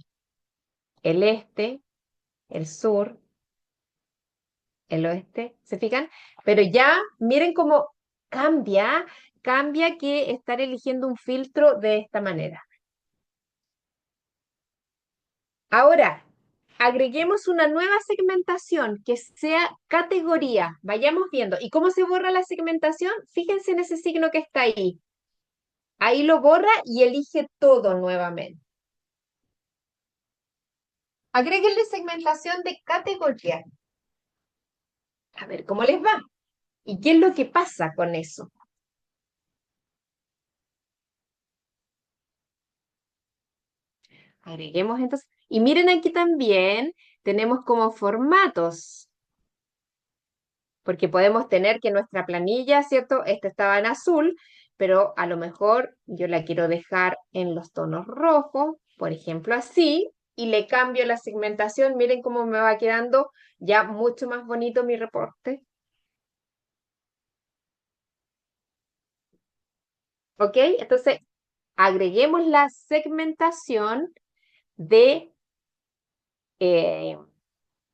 El este, el sur, el oeste, ¿se fijan? Pero ya, miren cómo cambia, cambia que estar eligiendo un filtro de esta manera. Ahora, agreguemos una nueva segmentación que sea categoría. Vayamos viendo. ¿Y cómo se borra la segmentación? Fíjense en ese signo que está ahí. Ahí lo borra y elige todo nuevamente. Agréguenle segmentación de categoría. A ver cómo les va. ¿Y qué es lo que pasa con eso? Agreguemos entonces. Y miren aquí también tenemos como formatos, porque podemos tener que nuestra planilla, ¿cierto? Esta estaba en azul, pero a lo mejor yo la quiero dejar en los tonos rojos, por ejemplo así, y le cambio la segmentación. Miren cómo me va quedando ya mucho más bonito mi reporte. ¿Ok? Entonces, agreguemos la segmentación de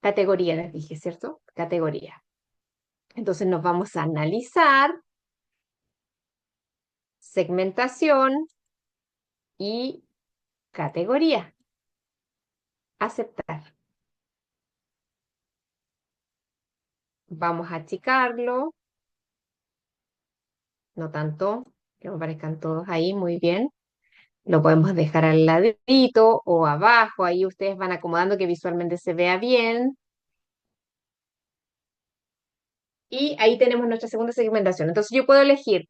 categoría, les dije, ¿cierto? Categoría. Entonces nos vamos a analizar segmentación y categoría. Aceptar. Vamos a achicarlo, no tanto, que me parezcan todos ahí, muy bien. Lo podemos dejar al ladito o abajo, ahí ustedes van acomodando que visualmente se vea bien. Y ahí tenemos nuestra segunda segmentación. Entonces yo puedo elegir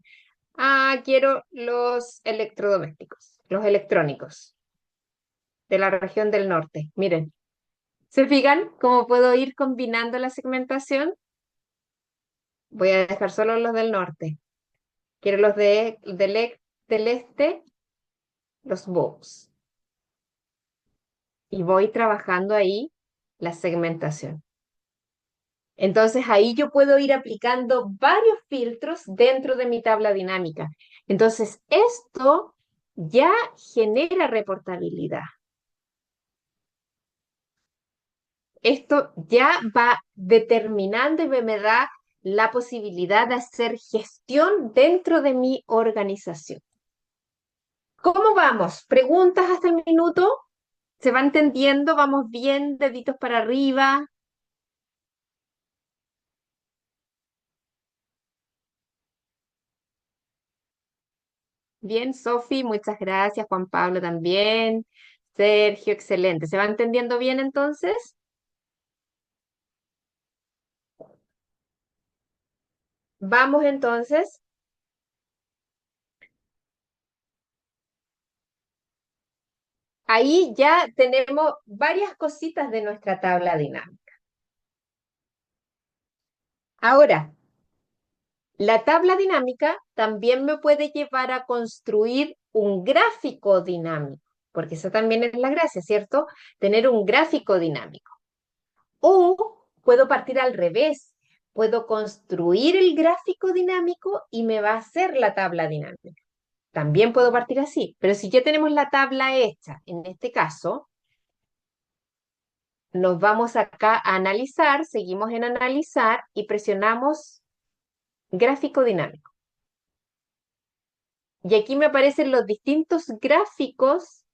Ah, quiero los electrodomésticos, los electrónicos de la región del norte. Miren, ¿se fijan cómo puedo ir combinando la segmentación? Voy a dejar solo los del norte. Quiero los del este, los bulbs. Y voy trabajando ahí la segmentación. Entonces ahí yo puedo ir aplicando varios filtros dentro de mi tabla dinámica. Entonces esto ya genera reportabilidad. Esto ya va determinando y me da la posibilidad de hacer gestión dentro de mi organización. ¿Cómo vamos? ¿Preguntas hasta el minuto? ¿Se va entendiendo? ¿Vamos bien? ¿Deditos para arriba? Bien, Sofi, muchas gracias. Juan Pablo también. Sergio, excelente. ¿Se va entendiendo bien entonces? Vamos entonces. Ahí ya tenemos varias cositas de nuestra tabla dinámica. Ahora, la tabla dinámica también me puede llevar a construir un gráfico dinámico, porque esa también es la gracia, ¿cierto? Tener un gráfico dinámico. O puedo partir al revés. Puedo construir el gráfico dinámico y me va a hacer la tabla dinámica. También puedo partir así, pero si ya tenemos la tabla hecha, en este caso, nos vamos acá a analizar, seguimos en analizar y presionamos gráfico dinámico. Y aquí me aparecen los distintos gráficos,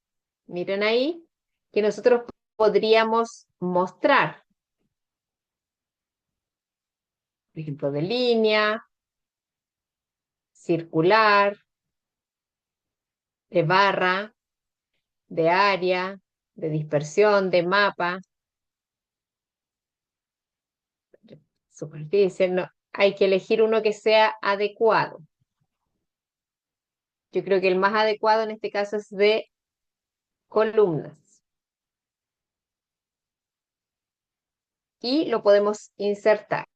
miren ahí, que nosotros podríamos mostrar. Por ejemplo, de línea, circular, de barra, de área, de dispersión, de mapa, superficie. No, hay que elegir uno que sea adecuado. Yo creo que el más adecuado en este caso es de columnas. Y lo podemos insertar.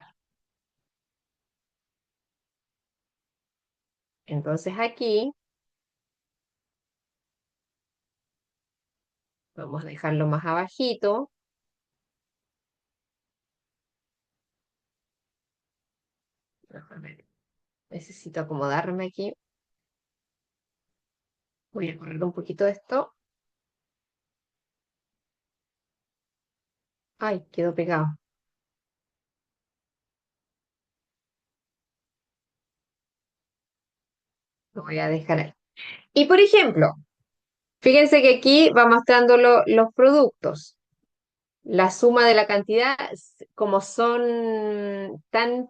Entonces aquí vamos a dejarlo más abajito. A ver, necesito acomodarme aquí. Voy a correr un poquito esto. Ay, quedó pegado. Lo voy a dejar ahí. Y por ejemplo, fíjense que aquí va mostrando los productos. La suma de la cantidad, como son tan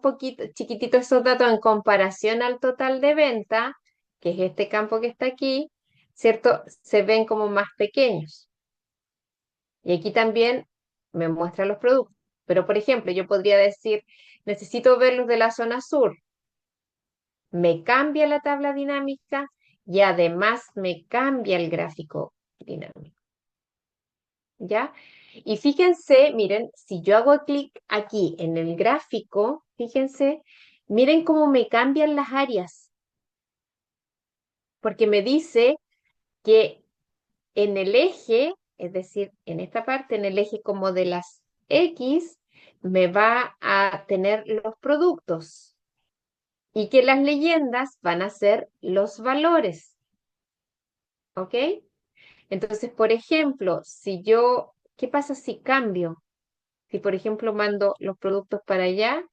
chiquititos esos datos en comparación al total de venta, que es este campo que está aquí, ¿cierto? Se ven como más pequeños. Y aquí también me muestra los productos. Pero, por ejemplo, yo podría decir, necesito ver los de la zona sur. Me cambia la tabla dinámica y además me cambia el gráfico dinámico. ¿Ya? Y fíjense, miren, si yo hago clic aquí en el gráfico, fíjense, miren cómo me cambian las áreas, porque me dice que en el eje, es decir, en esta parte, en el eje como de las X, me va a tener los productos y que las leyendas van a ser los valores. ¿Ok? Entonces, por ejemplo, si yo, ¿qué pasa si cambio? Si, por ejemplo, mando los productos para allá,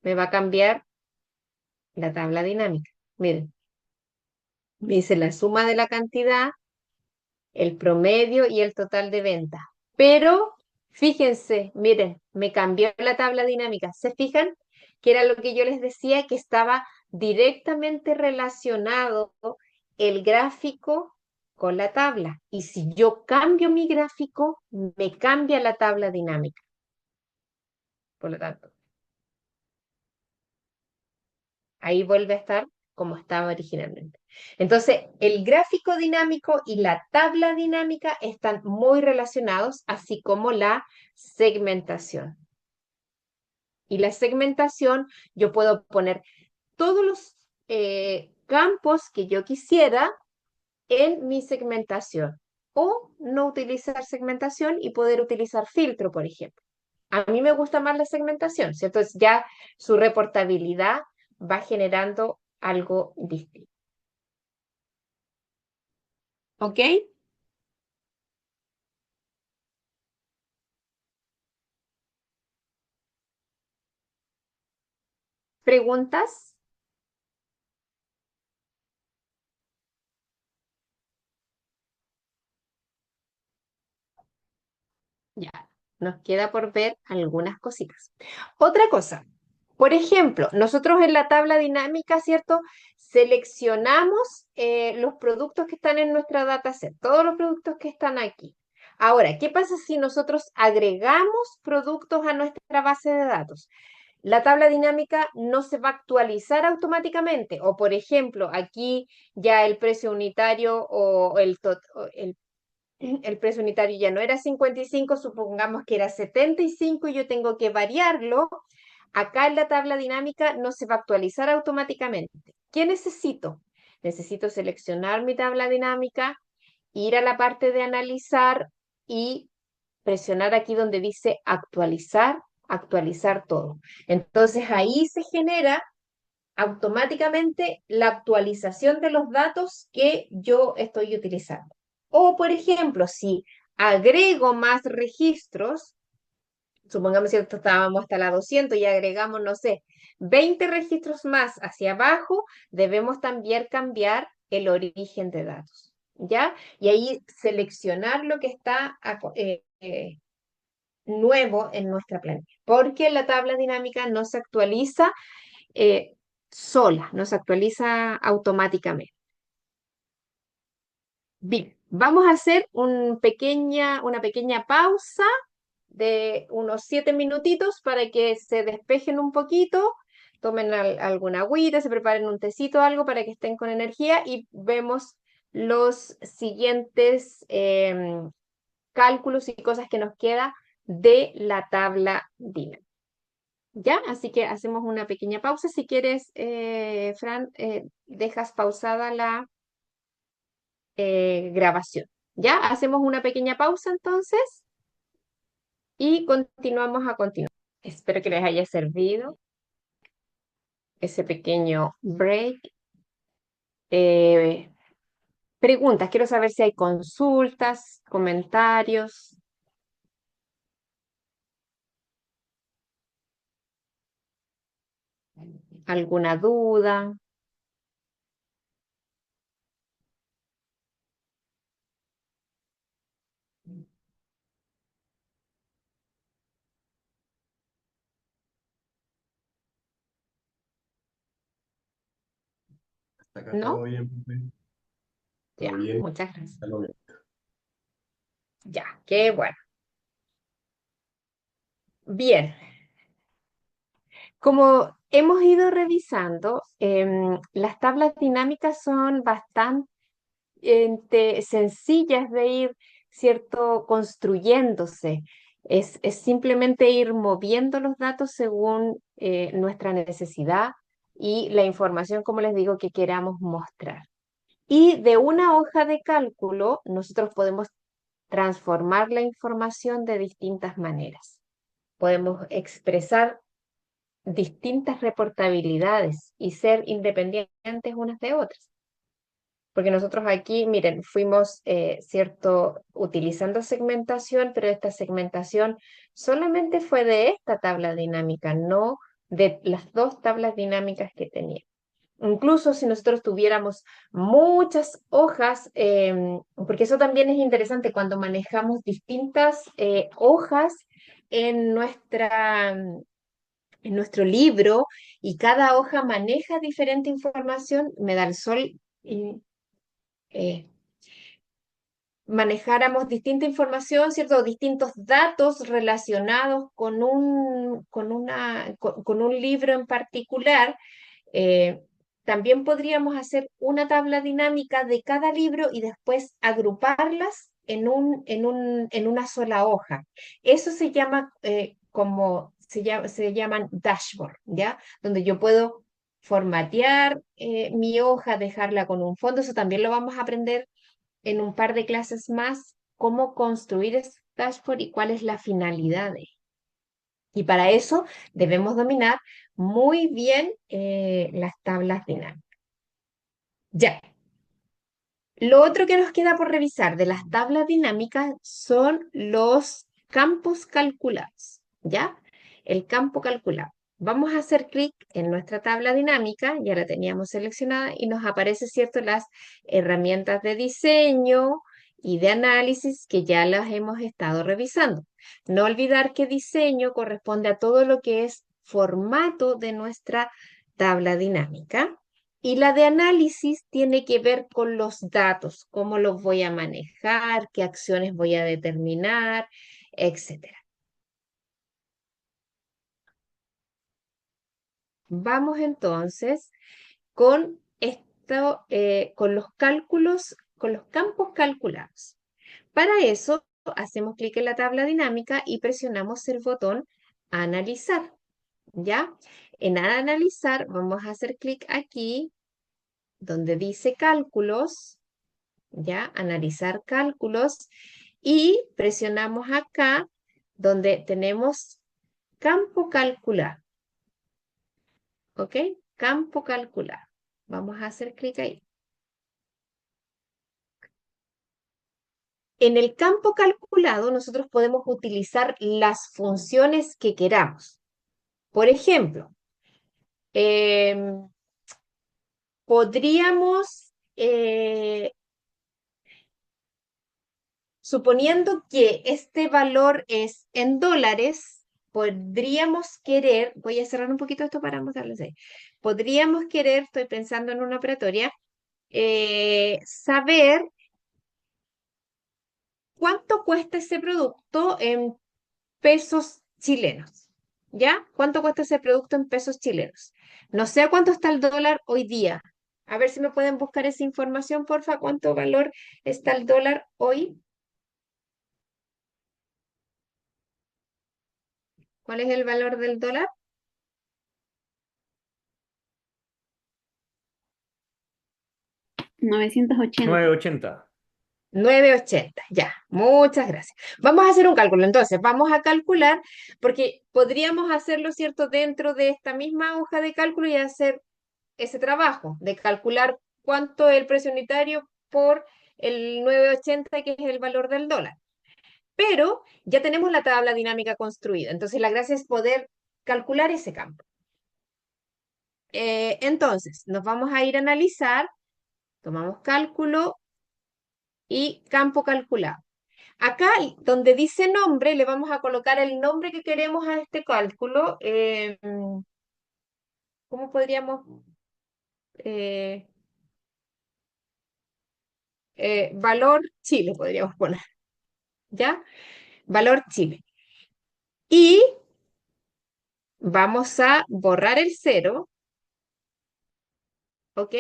me va a cambiar la tabla dinámica. Miren, me dice la suma de la cantidad, el promedio y el total de venta. Pero fíjense, miren, me cambió la tabla dinámica. ¿Se fijan? Que era lo que yo les decía, que estaba directamente relacionado el gráfico con la tabla. Y si yo cambio mi gráfico, me cambia la tabla dinámica. Por lo tanto, ahí vuelve a estar como estaba originalmente. Entonces, el gráfico dinámico y la tabla dinámica están muy relacionados, así como la segmentación. Y la segmentación, yo puedo poner todos los campos que yo quisiera en mi segmentación. O no utilizar segmentación y poder utilizar filtro, por ejemplo. A mí me gusta más la segmentación, ¿cierto? Entonces ya su reportabilidad va generando algo distinto. ¿Ok? ¿Preguntas? Ya, nos queda por ver algunas cositas. Otra cosa, por ejemplo, nosotros en la tabla dinámica, ¿cierto? Seleccionamos los productos que están en nuestra dataset, todos los productos que están aquí. Ahora, ¿qué pasa si nosotros agregamos productos a nuestra base de datos? La tabla dinámica no se va a actualizar automáticamente. O, por ejemplo, aquí ya el precio unitario o el precio unitario ya no era 55, supongamos que era 75 y yo tengo que variarlo. Acá en la tabla dinámica no se va a actualizar automáticamente. ¿Qué necesito? Necesito seleccionar mi tabla dinámica, ir a la parte de analizar y presionar aquí donde dice actualizar, actualizar todo. Entonces ahí se genera automáticamente la actualización de los datos que yo estoy utilizando. O, por ejemplo, si agrego más registros, supongamos que estábamos hasta la 200 y agregamos, no sé, 20 registros más hacia abajo, debemos también cambiar el origen de datos, ¿ya? Y ahí seleccionar lo que está nuevo en nuestra planilla, porque la tabla dinámica no se actualiza eh, sola, no se actualiza automáticamente. Bien, vamos a hacer una pequeña pausa de unos 7 minutitos para que se despejen un poquito, tomen alguna agüita, se preparen un tecito o algo para que estén con energía y vemos los siguientes cálculos y cosas que nos queda de la tabla dinámica. ¿Ya? Así que hacemos una pequeña pausa. Si quieres, Fran, dejas pausada la grabación. ¿Ya? Hacemos una pequeña pausa entonces y continuamos a continuar. Espero que les haya servido ese pequeño break. Eh, preguntas, quiero saber si hay consultas, comentarios, alguna duda. Hasta acá todo ¿No? bien, profe. Ya, Todo bien. muchas gracias. Hasta luego. Ya, qué bueno. Bien, como hemos ido revisando, las tablas dinámicas son bastante sencillas de ir, ¿cierto?, construyéndose. Es simplemente ir moviendo los datos según nuestra necesidad y la información, como les digo, que queramos mostrar. Y de una hoja de cálculo, nosotros podemos transformar la información de distintas maneras. Podemos expresar distintas reportabilidades y ser independientes unas de otras. Porque nosotros aquí, miren, fuimos, cierto, utilizando segmentación, pero esta segmentación solamente fue de esta tabla dinámica, no de las dos tablas dinámicas que tenía. Incluso si nosotros tuviéramos muchas hojas, porque eso también es interesante cuando manejamos distintas hojas en en nuestro libro y cada hoja maneja diferente información, me da el sol y manejáramos distinta información, ¿cierto? Distintos datos relacionados con un libro en particular, eh, también podríamos hacer una tabla dinámica de cada libro y después agruparlas en una sola hoja. Eso se llama, se llaman dashboard, ¿ya? Donde yo puedo formatear mi hoja, dejarla con un fondo. Eso también lo vamos a aprender en un par de clases más, cómo construir ese dashboard y cuál es la finalidad de él. Y para eso debemos dominar muy bien las tablas dinámicas. Ya. Lo otro que nos queda por revisar de las tablas dinámicas son los campos calculados, ¿ya? El campo calculado. Vamos a hacer clic en nuestra tabla dinámica, ya la teníamos seleccionada, y nos aparece, ¿cierto?, las herramientas de diseño y de análisis que ya las hemos estado revisando. No olvidar que diseño corresponde a todo lo que es formato de nuestra tabla dinámica. Y la de análisis tiene que ver con los datos, cómo los voy a manejar, qué acciones voy a determinar, etcétera. Vamos entonces con esto, con los cálculos, con los campos calculados. Para eso hacemos clic en la tabla dinámica y presionamos el botón Analizar. ¿Ya? En Analizar vamos a hacer clic aquí donde dice Cálculos, ¿ya? Analizar cálculos y presionamos acá donde tenemos campo calculado, ¿ok? Campo calculado. Vamos a hacer clic ahí. En el campo calculado nosotros podemos utilizar las funciones que queramos. Por ejemplo, podríamos suponiendo que este valor es en dólares, podríamos querer, voy a cerrar un poquito esto para mostrarles ahí, podríamos querer, estoy pensando en una operatoria, saber cuánto cuesta ese producto en pesos chilenos, ¿ya? ¿Cuánto cuesta ese producto en pesos chilenos? No sé a cuánto está el dólar hoy día. A ver si me pueden buscar esa información, porfa, cuánto valor está el dólar hoy. ¿Cuál es el valor del dólar? 980. 980. 980, ya, muchas gracias. Vamos a hacer un cálculo, entonces, vamos a calcular, porque podríamos hacerlo, ¿cierto?, dentro de esta misma hoja de cálculo y hacer ese trabajo de calcular cuánto es el precio unitario por el 980, que es el valor del dólar. Pero ya tenemos la tabla dinámica construida, entonces la gracia es poder calcular ese campo. Entonces, nos vamos a ir a analizar, tomamos cálculo y campo calculado. Acá, donde dice nombre, le vamos a colocar el nombre que queremos a este cálculo. ¿Cómo podríamos? eh, Valor Chile, podríamos poner, ¿ya? Valor Chile. Y vamos a borrar el 0, ¿ok?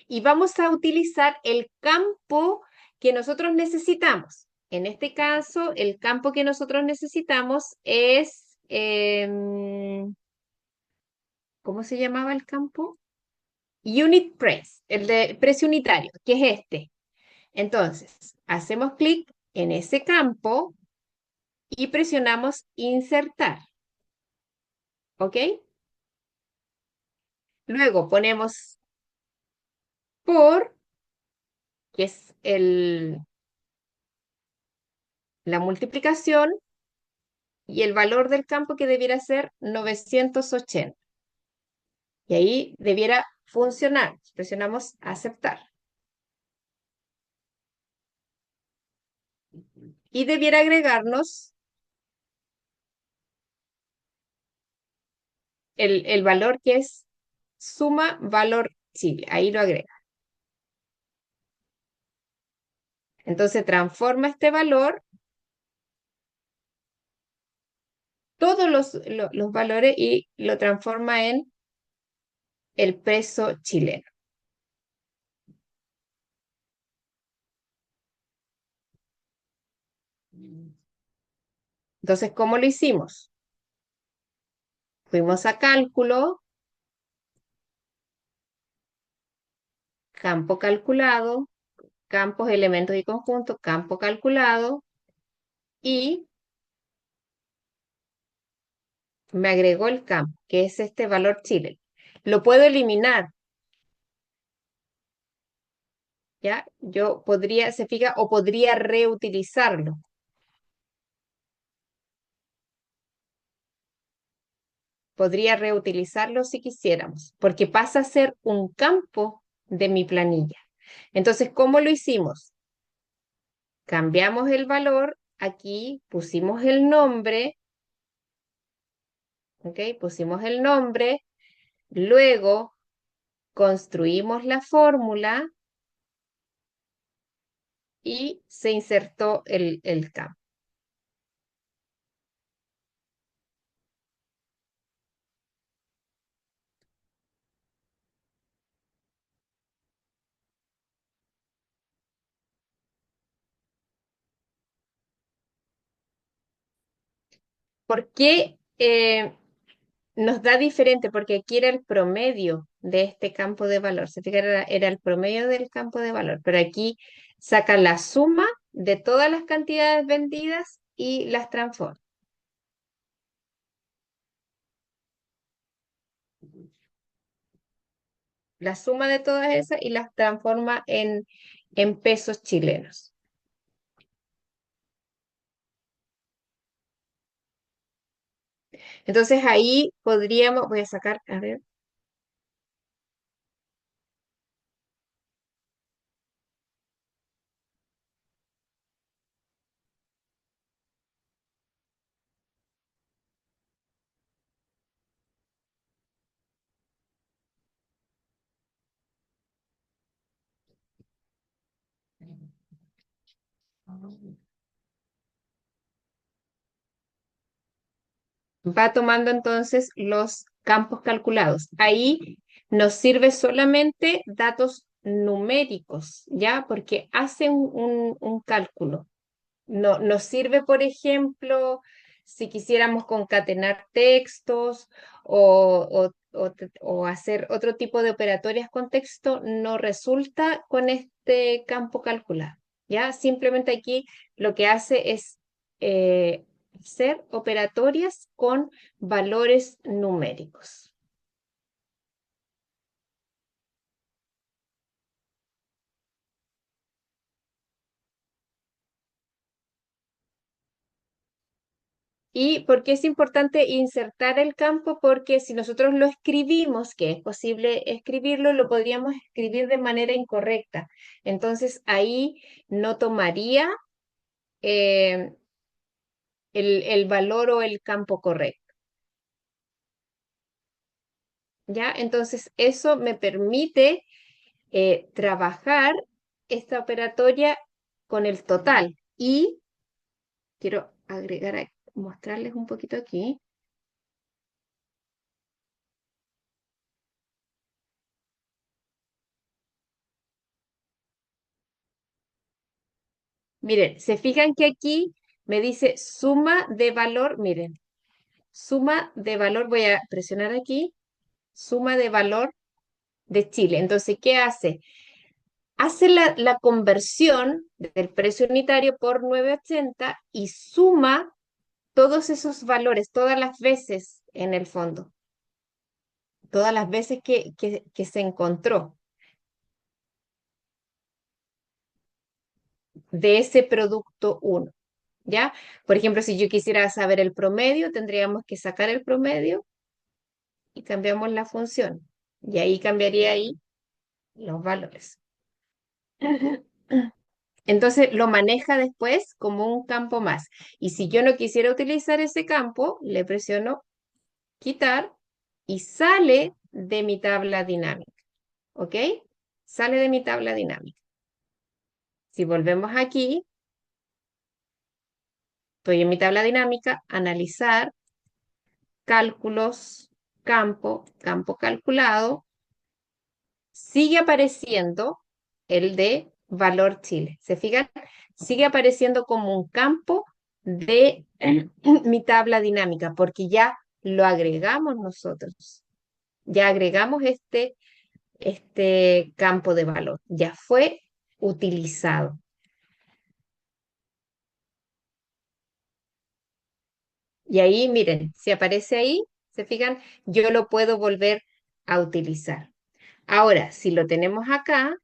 Y vamos a utilizar el campo que nosotros necesitamos. En este caso, el campo que nosotros necesitamos es, ¿cómo se llamaba el campo? Unit Price, el de precio unitario, que es este. Entonces, hacemos clic en ese campo y presionamos Insertar. ¿Ok? Luego ponemos por, que es la multiplicación, y el valor del campo que debiera ser 980. Y ahí debiera funcionar. Presionamos Aceptar. Y debiera agregarnos el valor que es suma valor Chile. Ahí lo agrega. Entonces transforma este valor, todos los valores, y lo transforma en el peso chileno. Entonces, ¿cómo lo hicimos? Fuimos a cálculo, campo calculado, campos, elementos y conjuntos, campo calculado, y me agregó el campo, que es este valor Chile. Lo puedo eliminar, ¿ya? Yo podría, se fija, o podría reutilizarlo. Podría reutilizarlo si quisiéramos, porque pasa a ser un campo de mi planilla. Entonces, ¿cómo lo hicimos? Cambiamos el valor, aquí pusimos el nombre, ¿ok? Pusimos el nombre, luego construimos la fórmula y se insertó el campo. ¿Por qué nos da diferente? Porque aquí era el promedio de este campo de valor. Se fijan, era el promedio del campo de valor, pero aquí saca la suma de todas las cantidades vendidas y las transforma. La suma de todas esas y las transforma en pesos chilenos. Entonces ahí podríamos, voy a sacar, a ver. Va tomando entonces los campos calculados. Ahí nos sirve solamente datos numéricos, ¿ya? Porque hace un cálculo. No, nos sirve, por ejemplo, si quisiéramos concatenar textos o hacer otro tipo de operatorias con texto, no resulta con este campo calculado, ¿ya? Simplemente aquí lo que hace es hacer operatorias con valores numéricos. ¿Y por qué es importante insertar el campo? Porque si nosotros lo escribimos, que es posible escribirlo, lo podríamos escribir de manera incorrecta. Entonces ahí no tomaría eh, el valor o el campo correcto. ¿Ya? Entonces eso me permite trabajar esta operatoria con el total. Y quiero agregar, mostrarles un poquito aquí. Miren, se fijan que aquí me dice suma de valor, miren, suma de valor, voy a presionar aquí, suma de valor de Chile. Entonces, ¿qué hace? Hace la conversión del precio unitario por 9,80 y suma todos esos valores, todas las veces en el fondo, todas las veces que se encontró de ese producto uno. ¿Ya? Por ejemplo, si yo quisiera saber el promedio, tendríamos que sacar el promedio y cambiamos la función. Y ahí cambiaría ahí los valores. Entonces lo maneja después como un campo más. Y si yo no quisiera utilizar ese campo, le presiono quitar y sale de mi tabla dinámica. ¿Ok? Sale de mi tabla dinámica. Si volvemos aquí, estoy en mi tabla dinámica, analizar, cálculos, campo, campo calculado, sigue apareciendo el de valor Chile. ¿Se fijan? Sigue apareciendo como un campo de mi tabla dinámica, porque ya lo agregamos nosotros. Ya agregamos este campo de valor. Ya fue utilizado. Y ahí, miren, si aparece ahí, ¿se fijan? Yo lo puedo volver a utilizar. Ahora, si lo tenemos acá,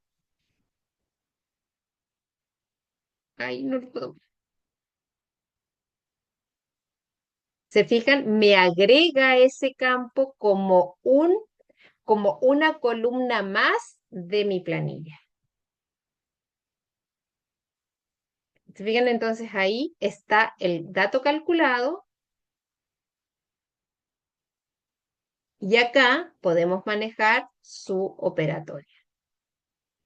ahí no lo puedo. ¿Se fijan? Me agrega ese campo como una columna más de mi planilla. ¿Se fijan? Entonces ahí está el dato calculado y acá podemos manejar su operatoria.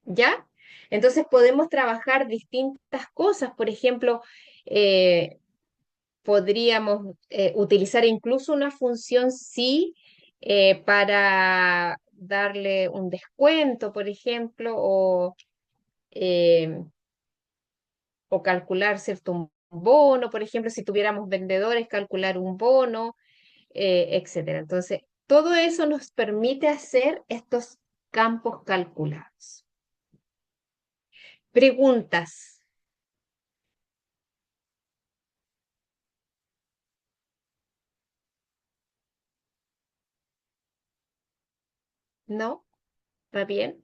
¿Ya? Entonces podemos trabajar distintas cosas. Por ejemplo, eh, podríamos utilizar incluso una función sí para darle un descuento, por ejemplo, eh, o calcular cierto un bono, por ejemplo, si tuviéramos vendedores, calcular un bono, etcétera. Entonces, todo eso nos permite hacer estos campos calculados. Preguntas, ¿no? ¿Va bien?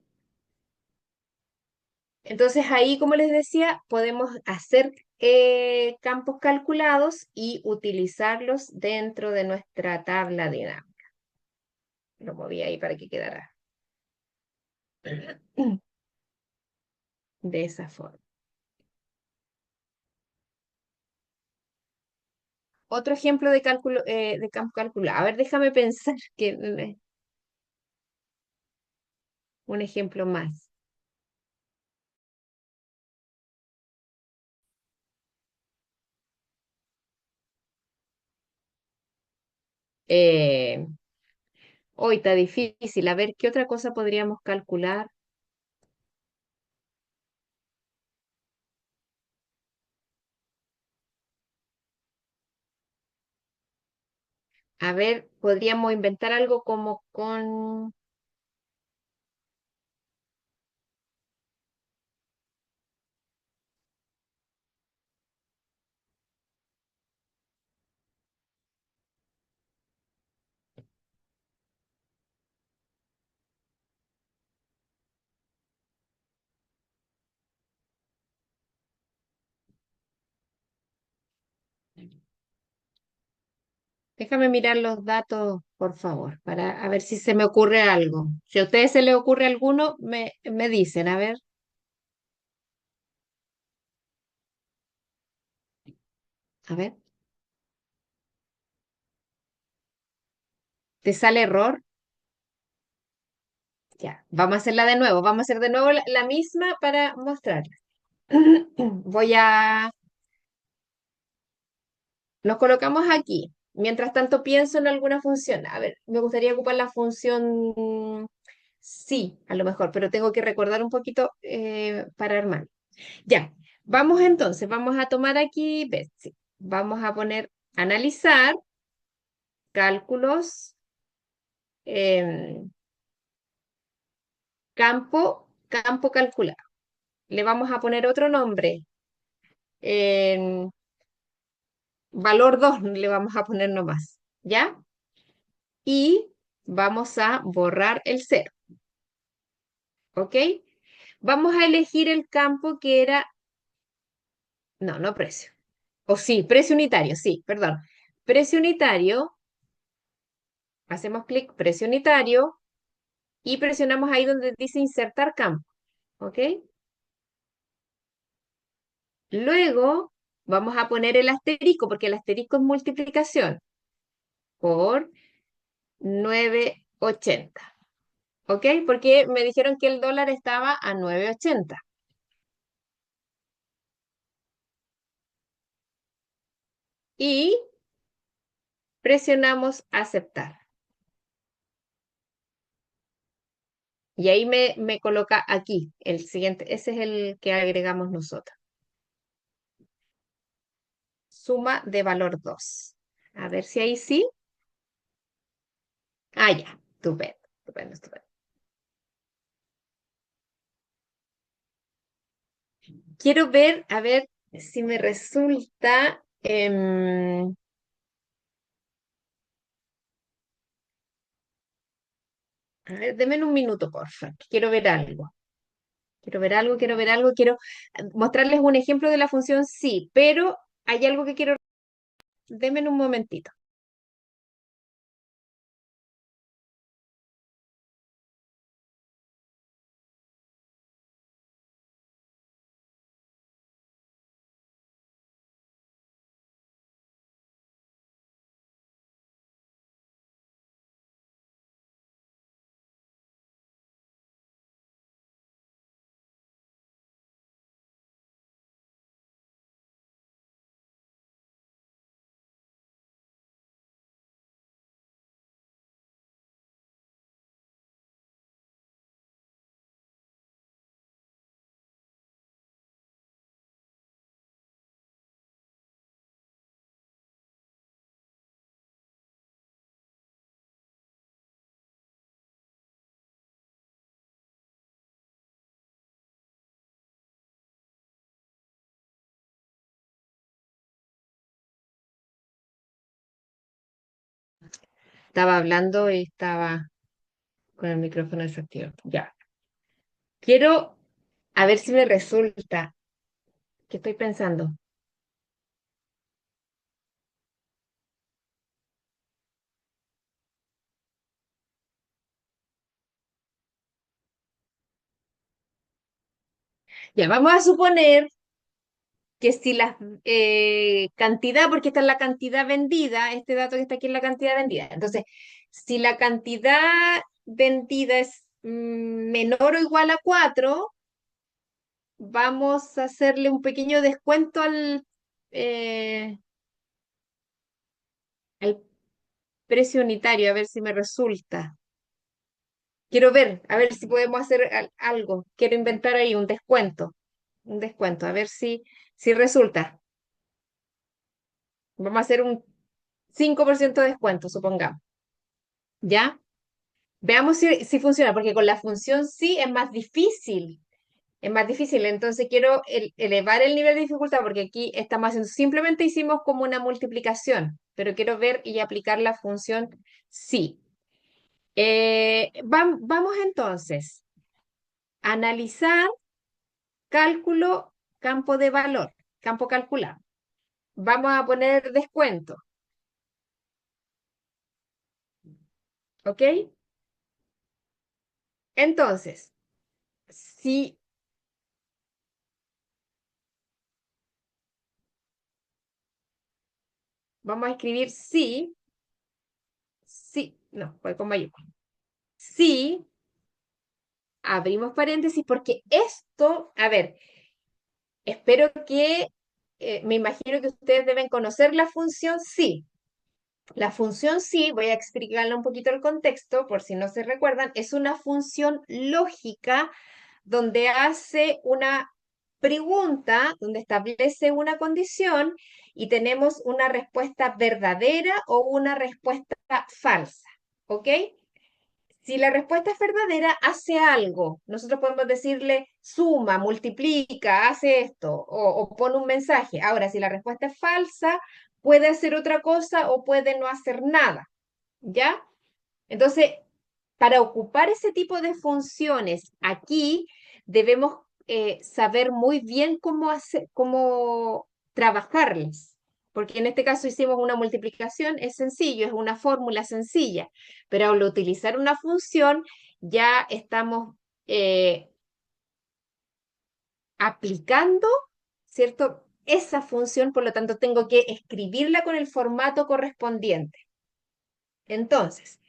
Entonces ahí, como les decía, podemos hacer campos calculados y utilizarlos dentro de nuestra tabla dinámica. Lo moví ahí para que quedara de esa forma. Otro ejemplo de cálculo, de campo calculado. A ver, déjame pensar que un ejemplo más. Eh, Hoy está difícil. A ver, ¿qué otra cosa podríamos calcular? A ver, podríamos inventar algo como con... Déjame mirar los datos, por favor, para a ver si se me ocurre algo. Si a ustedes se les ocurre alguno, me dicen, a ver, a ver. ¿Te sale error? Ya, vamos a hacerla de nuevo. Vamos a hacer de nuevo la misma para mostrarla. Voy a... Nos colocamos aquí. Mientras tanto pienso en alguna función. A ver, me gustaría ocupar la función sí, a lo mejor, pero tengo que recordar un poquito para armar. Ya, vamos entonces, vamos a tomar aquí, Betsy. Vamos a poner analizar cálculos, em, campo calculado. Le vamos a poner otro nombre. em, Valor 2 le vamos a poner nomás, ¿ya? Y vamos a borrar el cero, ¿ok? Vamos a elegir el campo que era, no, no precio. O sí, precio unitario, sí, perdón. Precio unitario, hacemos clic, precio unitario, y presionamos ahí donde dice insertar campo, ¿ok? Luego vamos a poner el asterisco, porque el asterisco es multiplicación por 9,80, ¿ok? Porque me dijeron que el dólar estaba a 9,80. Y presionamos aceptar. Y ahí me coloca aquí, el siguiente, ese es el que agregamos nosotros. Suma de valor 2. A ver si ahí sí. Ah, ya, estupendo, estupendo, estupendo. Quiero ver, a ver si me resulta... a ver, denme un minuto, porfa, que quiero ver algo. Quiero ver algo, quiero ver algo, quiero mostrarles un ejemplo de la función sí, pero hay algo que quiero... Denme un momentito. Estaba hablando y estaba con el micrófono desactivado. Ya. Quiero a ver si me resulta. ¿Qué estoy pensando? Ya, vamos a suponer que si la cantidad, porque esta es la cantidad vendida, este dato que está aquí es la cantidad vendida. Entonces, si la cantidad vendida es menor o igual a 4, vamos a hacerle un pequeño descuento al precio unitario, a ver si me resulta. Quiero ver, a ver si podemos hacer algo. Quiero inventar ahí un descuento, a ver si resulta. Vamos a hacer un 5% de descuento, supongamos. ¿Ya? Veamos si funciona, porque con la función sí es más difícil. Es más difícil, entonces quiero elevar el nivel de dificultad porque aquí estamos haciendo, simplemente hicimos como una multiplicación, pero quiero ver y aplicar la función sí. Vamos entonces a analizar cálculo, campo de valor, campo calculado. Vamos a poner descuento, ¿ok? Entonces, si vamos a escribir sí, sí, no, voy con mayúscula. Sí, abrimos paréntesis porque esto, a ver, espero que, me imagino que ustedes deben conocer la función sí. La función sí, voy a explicarle un poquito el contexto por si no se recuerdan, es una función lógica donde hace una pregunta, donde establece una condición y tenemos una respuesta verdadera o una respuesta falsa. ¿Ok? Si la respuesta es verdadera, hace algo. Nosotros podemos decirle suma, multiplica, hace esto o pone un mensaje. Ahora, si la respuesta es falsa, puede hacer otra cosa o puede no hacer nada. ¿Ya? Entonces, para ocupar ese tipo de funciones aquí, debemos saber muy bien cómo trabajarlas. Porque en este caso hicimos una multiplicación, es sencillo, es una fórmula sencilla, pero al utilizar una función ya estamos eh, aplicando, ¿cierto? Esa función, por lo tanto, tengo que escribirla con el formato correspondiente. Entonces,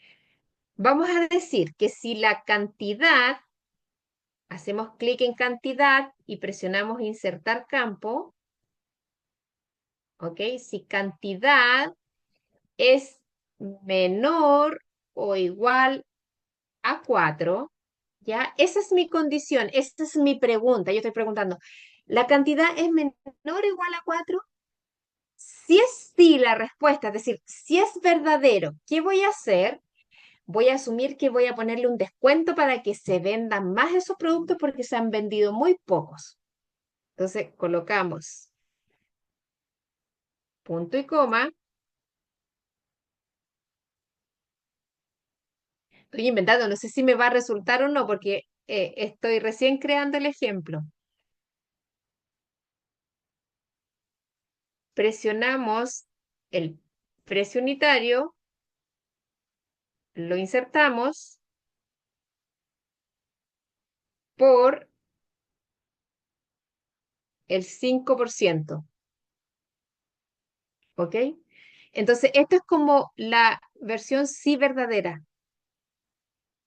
vamos a decir que si la cantidad, hacemos clic en cantidad y presionamos insertar campo, ¿ok? Si cantidad es menor o igual a 4, ¿Ya? Esa es mi condición, esa es mi pregunta. Yo estoy preguntando, ¿la cantidad es menor o igual a 4? Si es sí la respuesta, es decir, si es verdadero, ¿qué voy a hacer? Voy a asumir que voy a ponerle un descuento para que se vendan más esos productos porque se han vendido muy pocos. Entonces, colocamos punto y coma. Estoy inventando, no sé si me va a resultar o no, porque estoy recién creando el ejemplo. Presionamos el precio unitario, lo insertamos por el 5%, ¿ok? Entonces, esto es como la versión sí verdadera,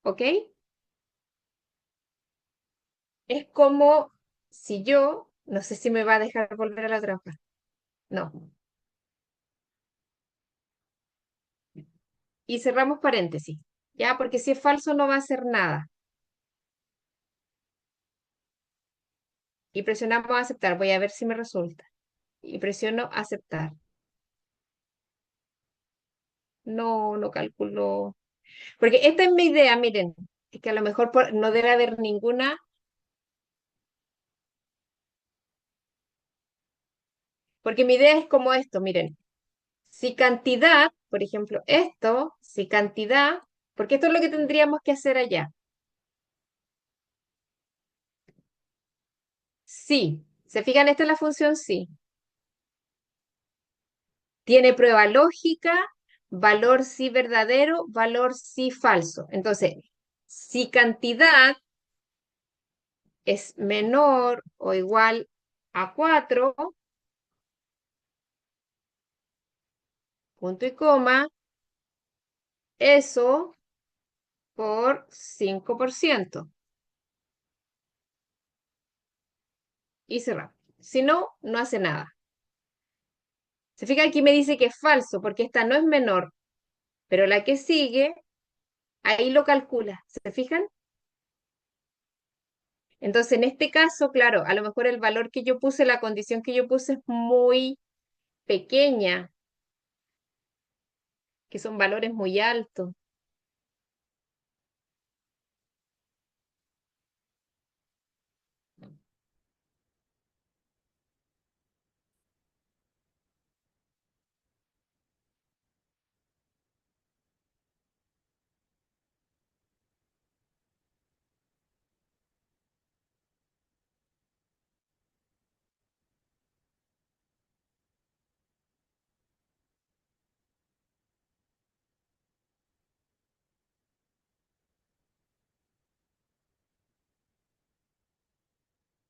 ¿ok? Es como si yo, no sé si me va a dejar volver a la trampa. No. Y cerramos paréntesis, ¿ya? Porque si es falso no va a hacer nada. Y presionamos aceptar. Voy a ver si me resulta. Y presiono aceptar. No, no calculo. Porque esta es mi idea, miren. Es que a lo mejor no debe haber ninguna. Porque mi idea es como esto, miren. Si cantidad, por ejemplo, esto, si cantidad, porque esto es lo que tendríamos que hacer allá. Sí. ¿Se fijan? Esta es la función sí. Tiene prueba lógica, valor sí verdadero, valor sí falso. Entonces, si cantidad es menor o igual a 4, punto y coma, eso por 5%. Y cerramos. Si no, no hace nada. Se fija aquí me dice que es falso porque esta no es menor, pero la que sigue, ahí lo calcula. ¿Se fijan? Entonces, en este caso, claro, a lo mejor el valor que yo puse, la condición que yo puse es muy pequeña, que son valores muy altos.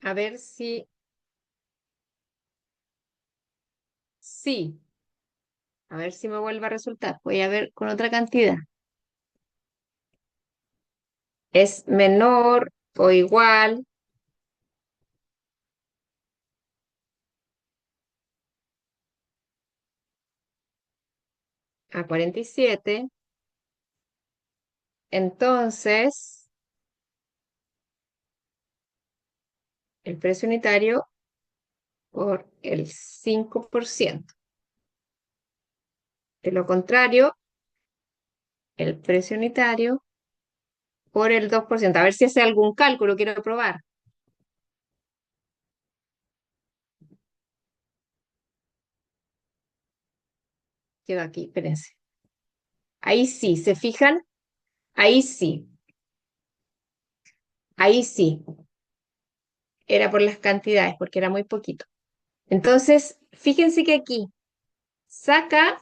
A ver si, sí, a ver si me vuelve a resultar. Voy a ver con otra cantidad. Es menor o igual a 47. Entonces, el precio unitario por el 5%. De lo contrario, el precio unitario por el 2%. A ver si hace algún cálculo, quiero probar. Quedo aquí, espérense. Ahí sí, ¿se fijan? Ahí sí, ahí sí. Era por las cantidades, porque era muy poquito. Entonces, fíjense que aquí saca,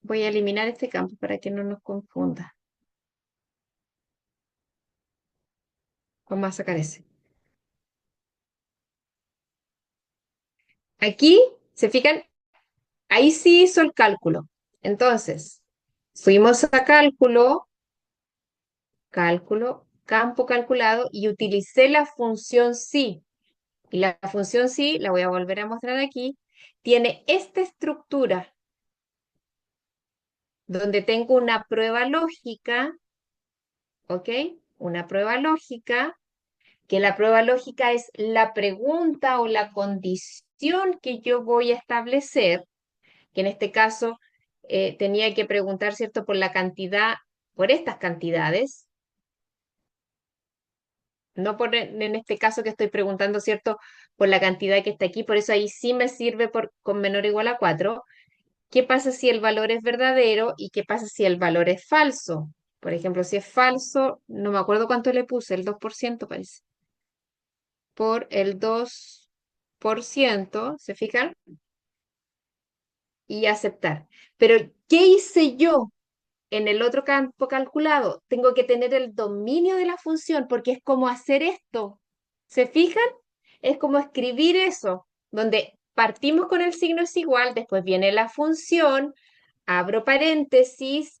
voy a eliminar este campo para que no nos confunda. Vamos a sacar ese. Aquí, ¿se fijan? Ahí sí hizo el cálculo. Entonces, fuimos a cálculo, cálculo, campo calculado y utilicé la función sí. Y la función sí, la voy a volver a mostrar aquí, tiene esta estructura donde tengo una prueba lógica, ¿ok? una prueba lógica, que la prueba lógica es la pregunta o la condición que yo voy a establecer, que en este caso tenía que preguntar, ¿cierto?, por la cantidad, por estas cantidades, no por en este caso que estoy preguntando, ¿cierto?, por la cantidad que está aquí, por eso ahí sí me sirve con menor o igual a 4. ¿Qué pasa si el valor es verdadero y qué pasa si el valor es falso? Por ejemplo, si es falso, no me acuerdo cuánto le puse, el 2% parece. Por el 2%, ¿se fijan? Y aceptar. Pero, ¿qué hice yo en el otro campo calculado? Tengo que tener el dominio de la función porque es como hacer esto. ¿Se fijan? Es como escribir eso, donde partimos con el signo es igual, después viene la función, abro paréntesis,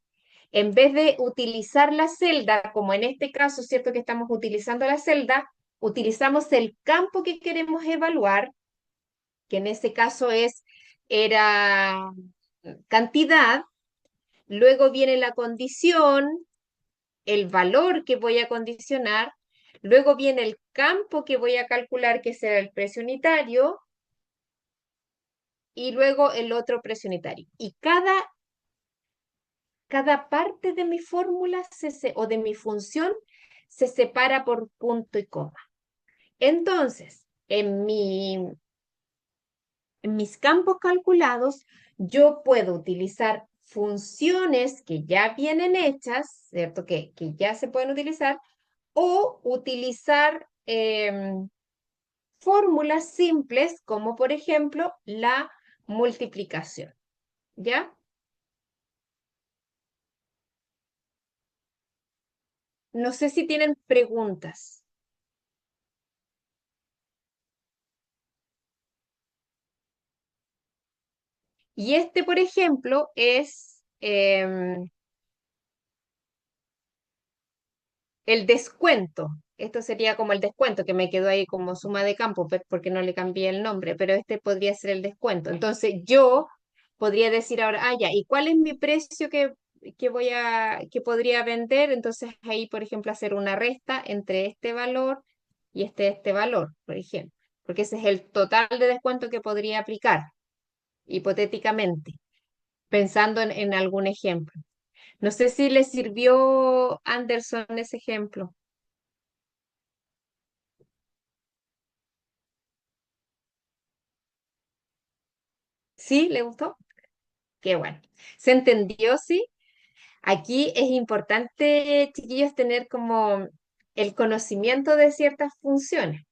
en vez de utilizar la celda, como en este caso, ¿cierto? Que estamos utilizando la celda, utilizamos el campo que queremos evaluar, que en ese caso era cantidad, luego viene la condición, el valor que voy a condicionar, luego viene el campo que voy a calcular, que será el precio unitario, y luego el otro precio unitario. Y cada parte de mi fórmula o de mi función se separa por punto y coma. Entonces, en mis campos calculados, yo puedo utilizar funciones que ya vienen hechas, ¿cierto? Que ya se pueden utilizar, o utilizar fórmulas simples, como por ejemplo la multiplicación, ¿ya? No sé si tienen preguntas. Y este, por ejemplo, es el descuento. Esto sería como el descuento, que me quedó ahí como suma de campo, porque no le cambié el nombre, pero este podría ser el descuento. Entonces yo podría decir ahora, ya, ¿y cuál es mi precio que podría vender? Entonces ahí, por ejemplo, hacer una resta entre este valor y este valor, por ejemplo, porque ese es el total de descuento que podría aplicar, hipotéticamente, pensando en algún ejemplo. No sé si le sirvió Anderson ese ejemplo. ¿Sí? ¿Le gustó? Qué bueno. ¿Se entendió? Sí. Aquí es importante, chiquillos, tener como el conocimiento de ciertas funciones.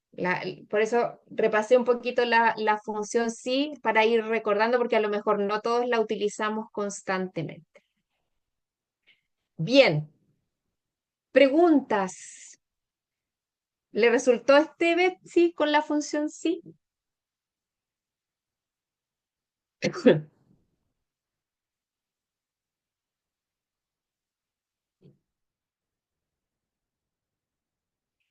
Por eso repasé un poquito la función sí para ir recordando, porque a lo mejor no todos la utilizamos constantemente. Bien, preguntas. ¿Le resultó sí con la función sí?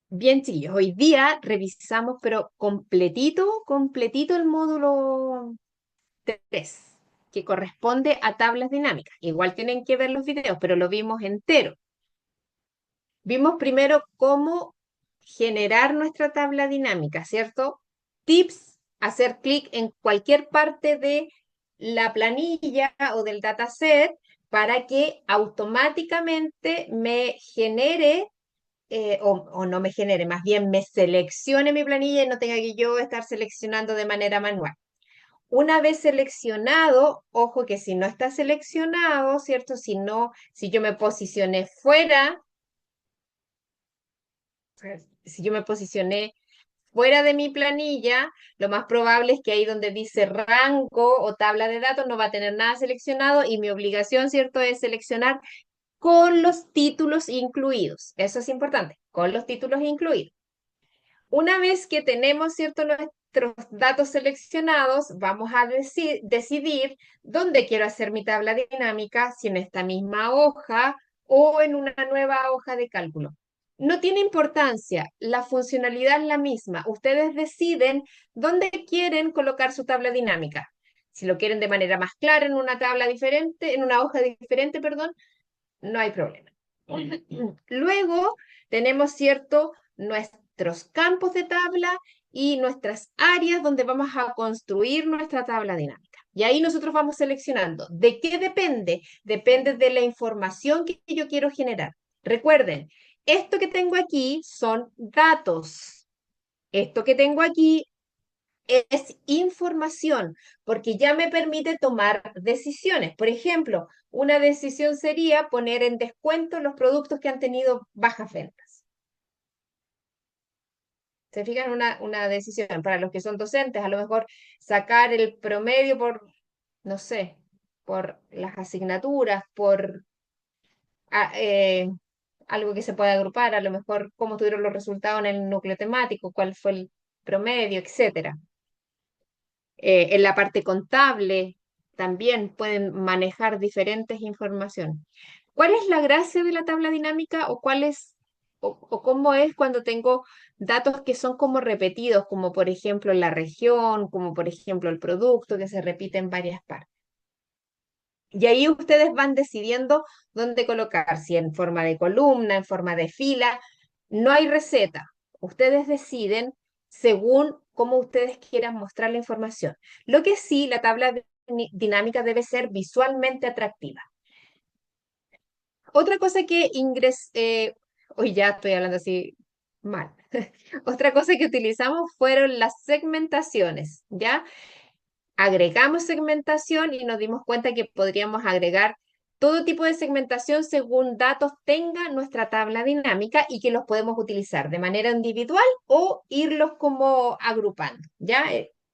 Bien, chiquillos, hoy día revisamos, pero completito el módulo 3, que corresponde a tablas dinámicas. Igual tienen que ver los videos, pero lo vimos entero. Vimos primero cómo generar nuestra tabla dinámica, ¿cierto? Tips, hacer clic en cualquier parte de la planilla o del dataset para que automáticamente me genere o no me genere, más bien me seleccione mi planilla y no tenga que yo estar seleccionando de manera manual. Una vez seleccionado, ojo que si no está seleccionado, ¿cierto? Si yo me posicioné fuera, si yo me posicioné fuera de mi planilla, lo más probable es que ahí donde dice rango o tabla de datos no va a tener nada seleccionado y mi obligación, ¿cierto?, es seleccionar con los títulos incluidos. Eso es importante, con los títulos incluidos. Una vez que tenemos, ¿cierto?, nuestros datos seleccionados, vamos a decidir dónde quiero hacer mi tabla dinámica, si en esta misma hoja o en una nueva hoja de cálculo. No tiene importancia, la funcionalidad es la misma. Ustedes deciden dónde quieren colocar su tabla dinámica. Si lo quieren de manera más clara en una tabla diferente, en una hoja diferente, perdón, no hay problema. Luego tenemos, ¿cierto?, nuestros campos de tabla y nuestras áreas donde vamos a construir nuestra tabla dinámica. Y ahí nosotros vamos seleccionando. ¿De qué depende? Depende de la información que yo quiero generar. Recuerden, esto que tengo aquí son datos. Esto que tengo aquí es información, porque ya me permite tomar decisiones. Por ejemplo, una decisión sería poner en descuento los productos que han tenido bajas ventas. ¿Se fijan? Una decisión para los que son docentes, a lo mejor sacar el promedio por, no sé, por las asignaturas, por ah, algo que se pueda agrupar, a lo mejor cómo tuvieron los resultados en el núcleo temático, cuál fue el promedio, etcétera. En la parte contable también pueden manejar diferentes informaciones. ¿Cuál es la gracia de la tabla dinámica o cuál es o cómo es cuando tengo datos que son como repetidos, como por ejemplo la región, como por ejemplo el producto que se repite en varias partes? Y ahí ustedes van decidiendo dónde colocar, si en forma de columna, en forma de fila. No hay receta. Ustedes deciden según cómo ustedes quieran mostrar la información. Lo que sí, la tabla dinámica debe ser visualmente atractiva. Otra cosa que hoy ya estoy hablando así mal. Otra cosa que utilizamos fueron las segmentaciones, ¿ya? Agregamos segmentación y nos dimos cuenta que podríamos agregar todo tipo de segmentación según datos tenga nuestra tabla dinámica y que los podemos utilizar de manera individual o irlos como agrupando, ¿ya?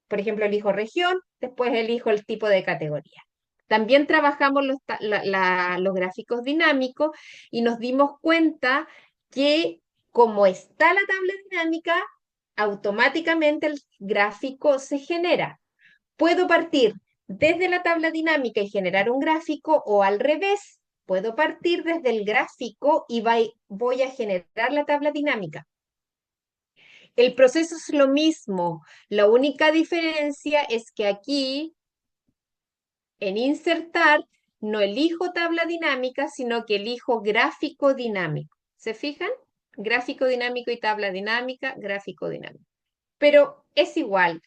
Por ejemplo, elijo región, después elijo el tipo de categoría. También trabajamos los gráficos dinámicos y nos dimos cuenta que como está la tabla dinámica, automáticamente el gráfico se genera. Puedo partir desde la tabla dinámica y generar un gráfico o al revés. Puedo partir desde el gráfico y voy a generar la tabla dinámica. El proceso es lo mismo. La única diferencia es que aquí, en insertar, no elijo tabla dinámica, sino que elijo gráfico dinámico. ¿Se fijan? Gráfico dinámico y tabla dinámica, gráfico dinámico. Pero es igual.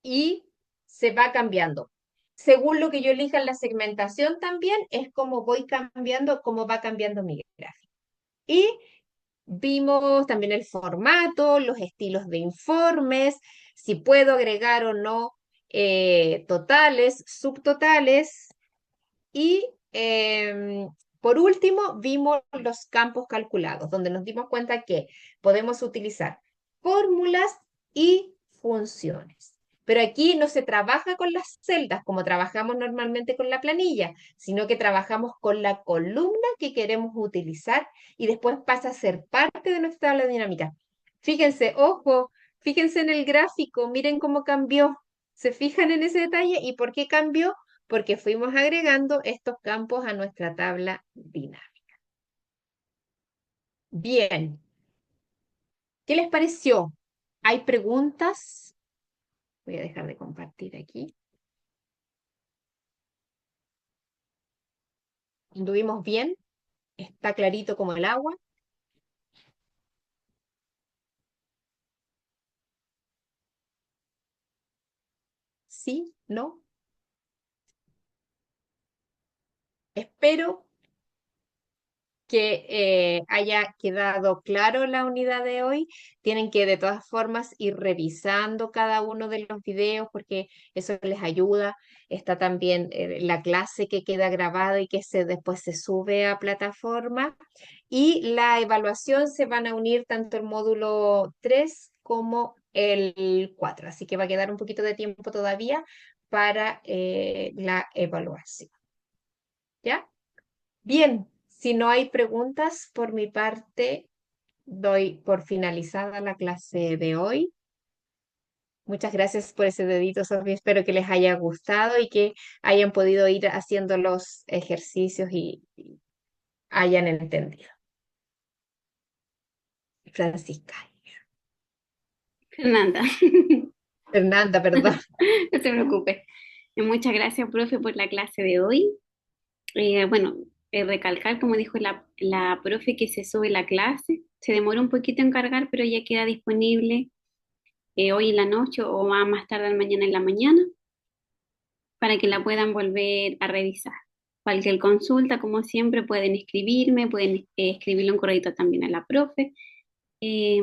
Y se va cambiando. Según lo que yo elija en la segmentación también, es como voy cambiando, cómo va cambiando mi gráfico. Y vimos también el formato, los estilos de informes, si puedo agregar o no totales, subtotales. Y por último, vimos los campos calculados, donde nos dimos cuenta que podemos utilizar fórmulas y funciones. Pero aquí no se trabaja con las celdas como trabajamos normalmente con la planilla, sino que trabajamos con la columna que queremos utilizar y después pasa a ser parte de nuestra tabla dinámica. Fíjense, ojo, fíjense en el gráfico, miren cómo cambió. ¿Se fijan en ese detalle? ¿Y por qué cambió? Porque fuimos agregando estos campos a nuestra tabla dinámica. Bien, ¿qué les pareció? ¿Hay preguntas? Voy a dejar de compartir aquí. ¿Anduvimos bien? ¿Está clarito como el agua? ¿Sí? ¿No? Espero que haya quedado claro la unidad de hoy. Tienen que de todas formas ir revisando cada uno de los videos porque eso les ayuda. Está también la clase que queda grabada y que después se sube a plataforma. Y la evaluación se van a unir tanto el módulo 3 como el 4. Así que va a quedar un poquito de tiempo todavía para la evaluación. ¿Ya? Bien, si no hay preguntas por mi parte, doy por finalizada la clase de hoy. Muchas gracias por ese dedito, Sofía. Espero que les haya gustado y que hayan podido ir haciendo los ejercicios y hayan entendido. Francisca. Fernanda, Fernanda, perdón. no te preocupes. Muchas gracias, profe, por la clase de hoy. Bueno, recalcar, como dijo la profe, que se sube la clase. Se demora un poquito en cargar, pero ya queda disponible hoy en la noche o más tarde mañana en la mañana para que la puedan volver a revisar. Cualquier consulta, como siempre, pueden escribirme, pueden escribirle un correo también a la profe eh,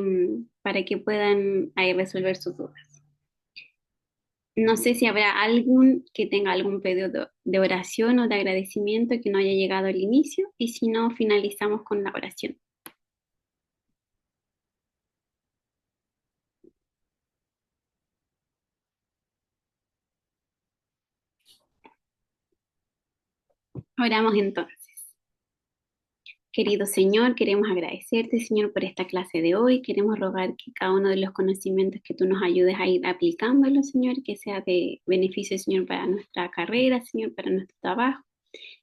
para que puedan ahí resolver sus dudas. No sé si habrá alguien que tenga algún pedido de oración o de agradecimiento que no haya llegado al inicio y si no, finalizamos con la oración. Oramos entonces. Querido Señor, queremos agradecerte, Señor, por esta clase de hoy. Queremos rogar que cada uno de los conocimientos que tú nos ayudes a ir aplicándolos, Señor, que sea de beneficio, Señor, para nuestra carrera, Señor, para nuestro trabajo.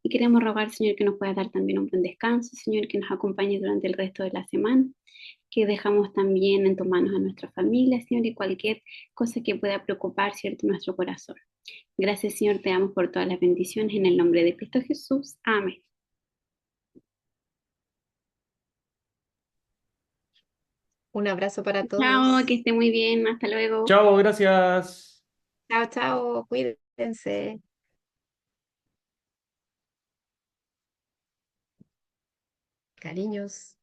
Y queremos rogar, Señor, que nos puedas dar también un buen descanso, Señor, que nos acompañe durante el resto de la semana, que dejamos también en tus manos a nuestra familia, Señor, y cualquier cosa que pueda preocupar, ¿cierto?, nuestro corazón. Gracias, Señor, te damos por todas las bendiciones en el nombre de Cristo Jesús. Amén. Un abrazo para Chao, que todos. esté muy bien. Hasta luego. Chao, gracias. Chao, chao, cuídense. Cariños.